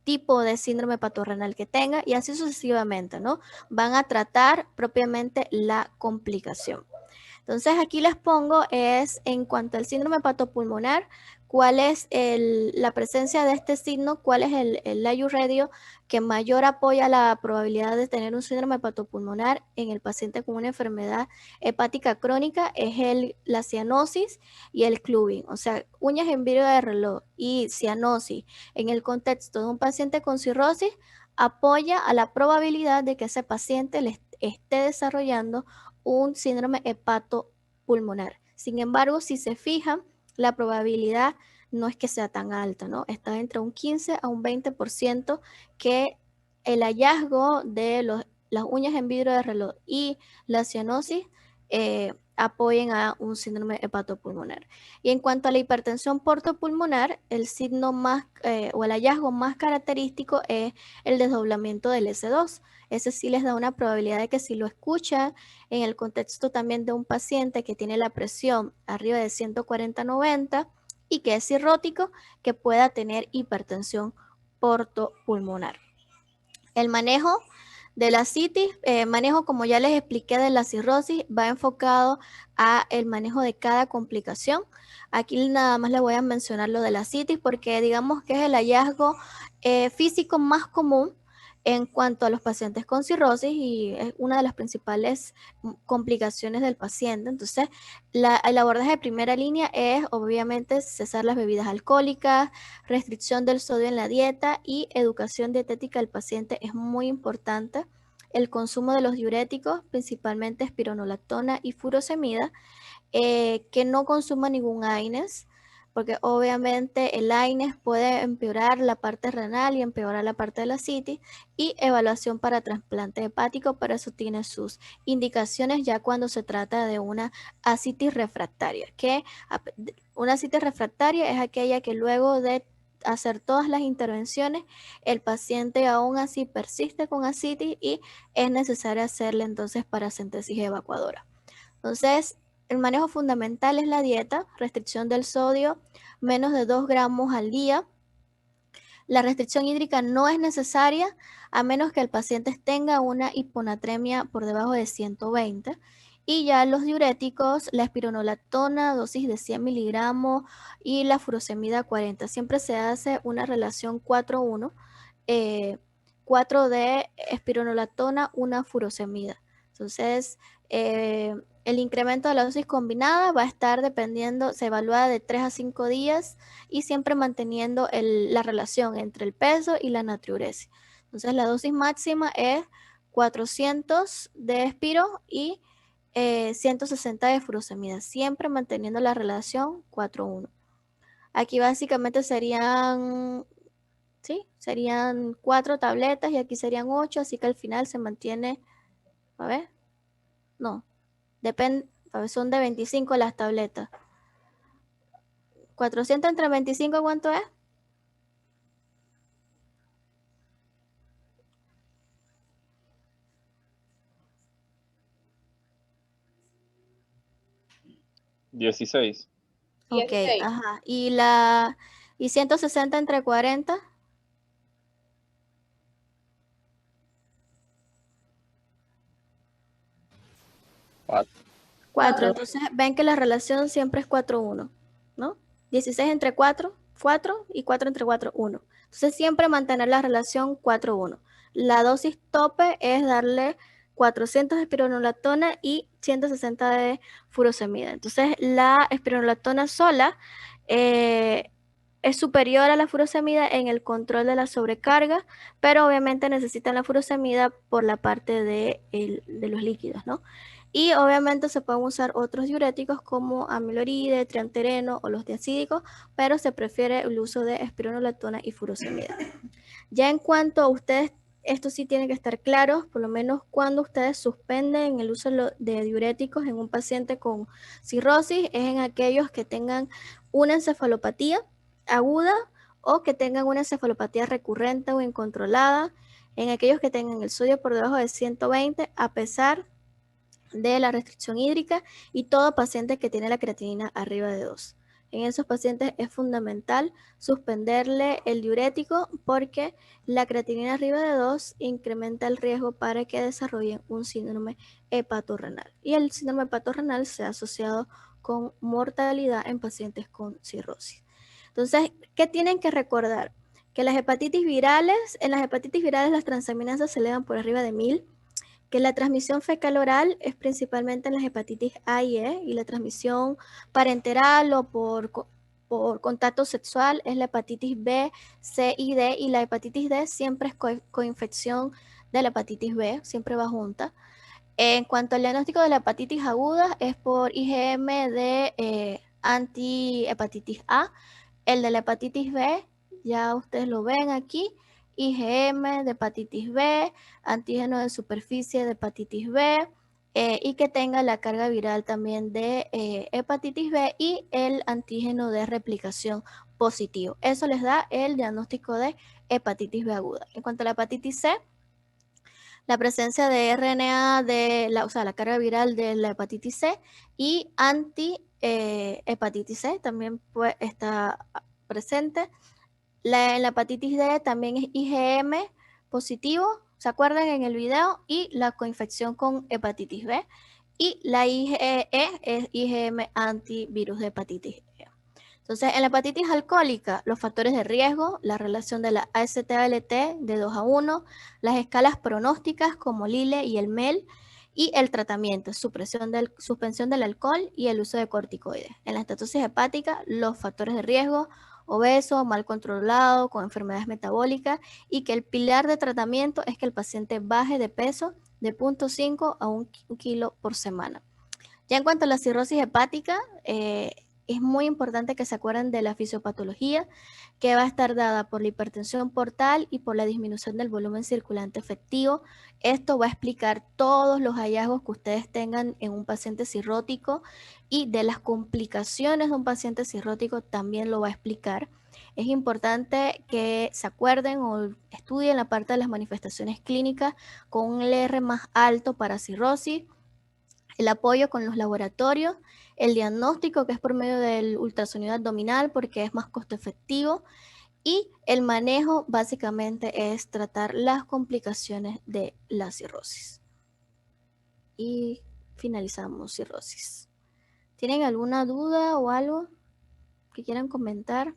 tipo de síndrome hepatorrenal que tenga y así sucesivamente, ¿no? Van a tratar propiamente la complicación. Entonces aquí les pongo en cuanto al síndrome hepatopulmonar, cuál es la presencia de este signo, cuál es el IU-radio que mayor apoya la probabilidad de tener un síndrome hepatopulmonar en el paciente con una enfermedad hepática crónica, es la cianosis y el clubing, o sea, uñas en vidrio de reloj y cianosis en el contexto de un paciente con cirrosis apoya a la probabilidad de que ese paciente le esté desarrollando un síndrome hepatopulmonar. Sin embargo, si se fijan, la probabilidad no es que sea tan alta, ¿no? Está entre un 15 a un 20% que el hallazgo de las uñas en vidrio de reloj y la cianosis apoyen a un síndrome hepatopulmonar. Y en cuanto a la hipertensión portopulmonar, el signo más o el hallazgo más característico es el desdoblamiento del S2. Ese sí les da una probabilidad de que si lo escuchan en el contexto también de un paciente que tiene la presión arriba de 140/90 y que es cirrótico, que pueda tener hipertensión portopulmonar. El manejo de la ascitis, manejo como ya les expliqué de la cirrosis, va enfocado a el manejo de cada complicación. Aquí nada más les voy a mencionar lo de la ascitis porque digamos que es el hallazgo físico más común en cuanto a los pacientes con cirrosis y es una de las principales complicaciones del paciente. Entonces, el abordaje de primera línea es obviamente cesar las bebidas alcohólicas, restricción del sodio en la dieta y educación dietética del paciente es muy importante. El consumo de los diuréticos, principalmente espironolactona y furosemida, que no consuma ningún AINES, porque obviamente el AINES puede empeorar la parte renal y empeorar la parte de la ascitis, y evaluación para trasplante hepático, para eso tiene sus indicaciones ya cuando se trata de una ascitis refractaria, que una ascitis refractaria es aquella que luego de hacer todas las intervenciones, el paciente aún así persiste con ascitis y es necesario hacerle entonces paracentesis evacuadora. Entonces, el manejo fundamental es la dieta, restricción del sodio, menos de 2 gramos al día. La restricción hídrica no es necesaria a menos que el paciente tenga una hiponatremia por debajo de 120. Y ya los diuréticos, la espironolactona, dosis de 100 miligramos y la furosemida 40. Siempre se hace una relación 4-1, 4 de espironolactona, una furosemida. Entonces, el incremento de la dosis combinada va a estar dependiendo, se evalúa de 3 a 5 días y siempre manteniendo la relación entre el peso y la natriuresis. Entonces, la dosis máxima es 400 de espiro y 160 de furosemida, siempre manteniendo la relación 4-1. Aquí básicamente serían 4 tabletas y aquí serían 8, así que al final se mantiene, a ver, no, depende, son de 25 las tabletas. 400 entre 25, ¿cuánto es? $16. Ok, 16. ajá. ¿Y 160 entre 40? 4. Entonces ven que la relación siempre es 4-1, ¿no? 16 entre 4, 4 y 4 entre 4, 1. Entonces siempre mantener la relación 4-1. La dosis tope es darle 400 de espironolactona y 160 de furosemida. Entonces la espironolactona sola es superior a la furosemida en el control de la sobrecarga, pero obviamente necesitan la furosemida por la parte de los líquidos, ¿no? Y obviamente se pueden usar otros diuréticos como amiloride, triantereno o los diacídicos, pero se prefiere el uso de espironolactona y furosemida. Ya en cuanto a ustedes, esto sí tiene que estar claro, por lo menos cuando ustedes suspenden el uso de diuréticos en un paciente con cirrosis, es en aquellos que tengan una encefalopatía aguda o que tengan una encefalopatía recurrente o incontrolada, en aquellos que tengan el sodio por debajo de 120 a pesar de la restricción hídrica y todo paciente que tiene la creatinina arriba de 2. En esos pacientes es fundamental suspenderle el diurético porque la creatinina arriba de 2 incrementa el riesgo para que desarrollen un síndrome hepatorrenal. Y el síndrome hepatorrenal se ha asociado con mortalidad en pacientes con cirrosis. Entonces, ¿qué tienen que recordar? Que en las hepatitis virales las transaminasas se elevan por arriba de 1000, que la transmisión fecal oral es principalmente en las hepatitis A y E, y la transmisión parenteral o por contacto sexual es la hepatitis B, C y D, y la hepatitis D siempre es coinfección de la hepatitis B, siempre va junta. En cuanto al diagnóstico de la hepatitis aguda, es por IgM de antihepatitis A. El de la hepatitis B, ya ustedes lo ven aquí, IgM de hepatitis B, antígeno de superficie de hepatitis B, y que tenga la carga viral también de hepatitis B y el antígeno de replicación positivo. Eso les da el diagnóstico de hepatitis B aguda. En cuanto a la hepatitis C, la presencia de RNA la carga viral de la hepatitis C y hepatitis C también está presente. En la hepatitis D también es IgM positivo, ¿se acuerdan en el video? Y la coinfección con hepatitis B. Y la IgE es IgM antivirus de hepatitis E. Entonces, en la hepatitis alcohólica, los factores de riesgo, la relación de la AST-ALT de 2-1, las escalas pronósticas como Lille y el MEL, y el tratamiento, suspensión del alcohol y el uso de corticoides. En la estatosis hepática, los factores de riesgo, obeso, mal controlado, con enfermedades metabólicas, y que el pilar de tratamiento es que el paciente baje de peso de 0.5 a 1 kilo por semana. Ya en cuanto a la cirrosis hepática, es muy importante que se acuerden de la fisiopatología, que va a estar dada por la hipertensión portal y por la disminución del volumen circulante efectivo. Esto va a explicar todos los hallazgos que ustedes tengan en un paciente cirrótico, y de las complicaciones de un paciente cirrótico también lo va a explicar. es importante que se acuerden o estudien la parte de las manifestaciones clínicas con un LR más alto para cirrosis, el apoyo con los laboratorios, el diagnóstico que es por medio del ultrasonido abdominal porque es más costo efectivo, y el manejo básicamente es tratar las complicaciones de la cirrosis. Y finalizamos cirrosis. ¿Tienen alguna duda o algo que quieran comentar?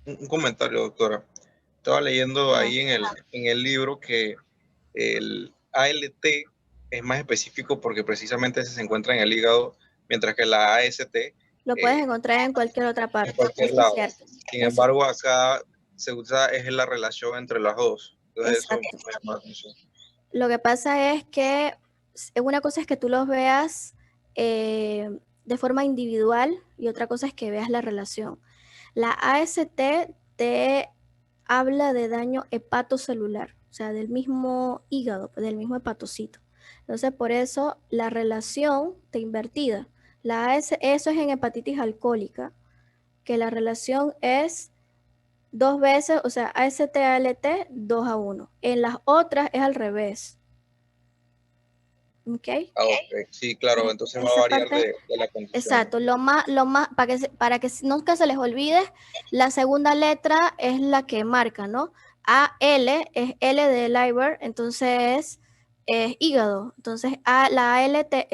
Un comentario, doctora. Estaba leyendo ahí en el libro que el ALT es más específico porque precisamente se encuentra en el hígado, mientras que la AST lo puedes encontrar en cualquier otra parte. En cualquier lado. Sin embargo, acá se usa es la relación entre las dos. Entonces, eso me llama la atención. Lo que pasa es que una cosa es que tú los veas de forma individual y otra cosa es que veas la relación. La AST te habla de daño hepatocelular, o sea, del mismo hígado, del mismo hepatocito. Entonces, por eso la relación está invertida. Eso es en hepatitis alcohólica, que la relación es 2 veces, o sea, AST-ALT 2:1. En las otras es al revés. ¿Ok? Okay. Sí, claro, entonces va a variar de la condición. Exacto, para que nunca se les olvide, la segunda letra es la que marca, ¿no? AL es L de liver, entonces es hígado. Entonces la ALT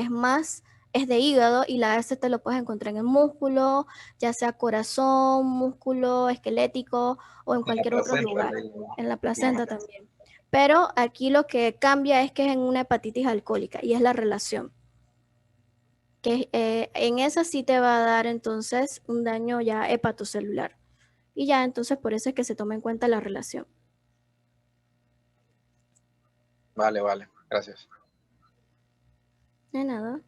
es de hígado y la AST lo puedes encontrar en el músculo, ya sea corazón, músculo esquelético o en cualquier otro lugar. En la placenta también. Pero aquí lo que cambia es que es en una hepatitis alcohólica y es la relación. Que en esa sí te va a dar entonces un daño ya hepatocelular. Y ya entonces por eso es que se toma en cuenta la relación. Vale, gracias. De nada.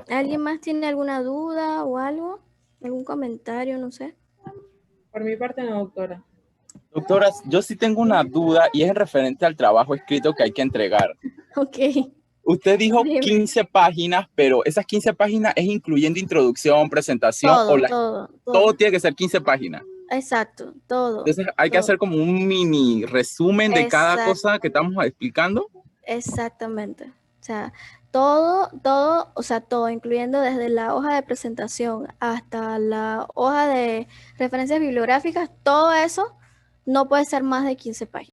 ¿Alguien más tiene alguna duda o algo? ¿Algún comentario? No sé. Por mi parte no, doctora. Doctora, yo sí tengo una duda y es en referente al trabajo escrito que hay que entregar. Ok. Usted dijo 15 páginas, pero esas 15 páginas es incluyendo introducción, presentación, todo tiene que ser 15 páginas. Exacto, todo. Entonces hay que hacer como un mini resumen de cada cosa que estamos explicando. Exactamente. O sea, todo, incluyendo desde la hoja de presentación hasta la hoja de referencias bibliográficas, todo eso no puede ser más de 15 páginas.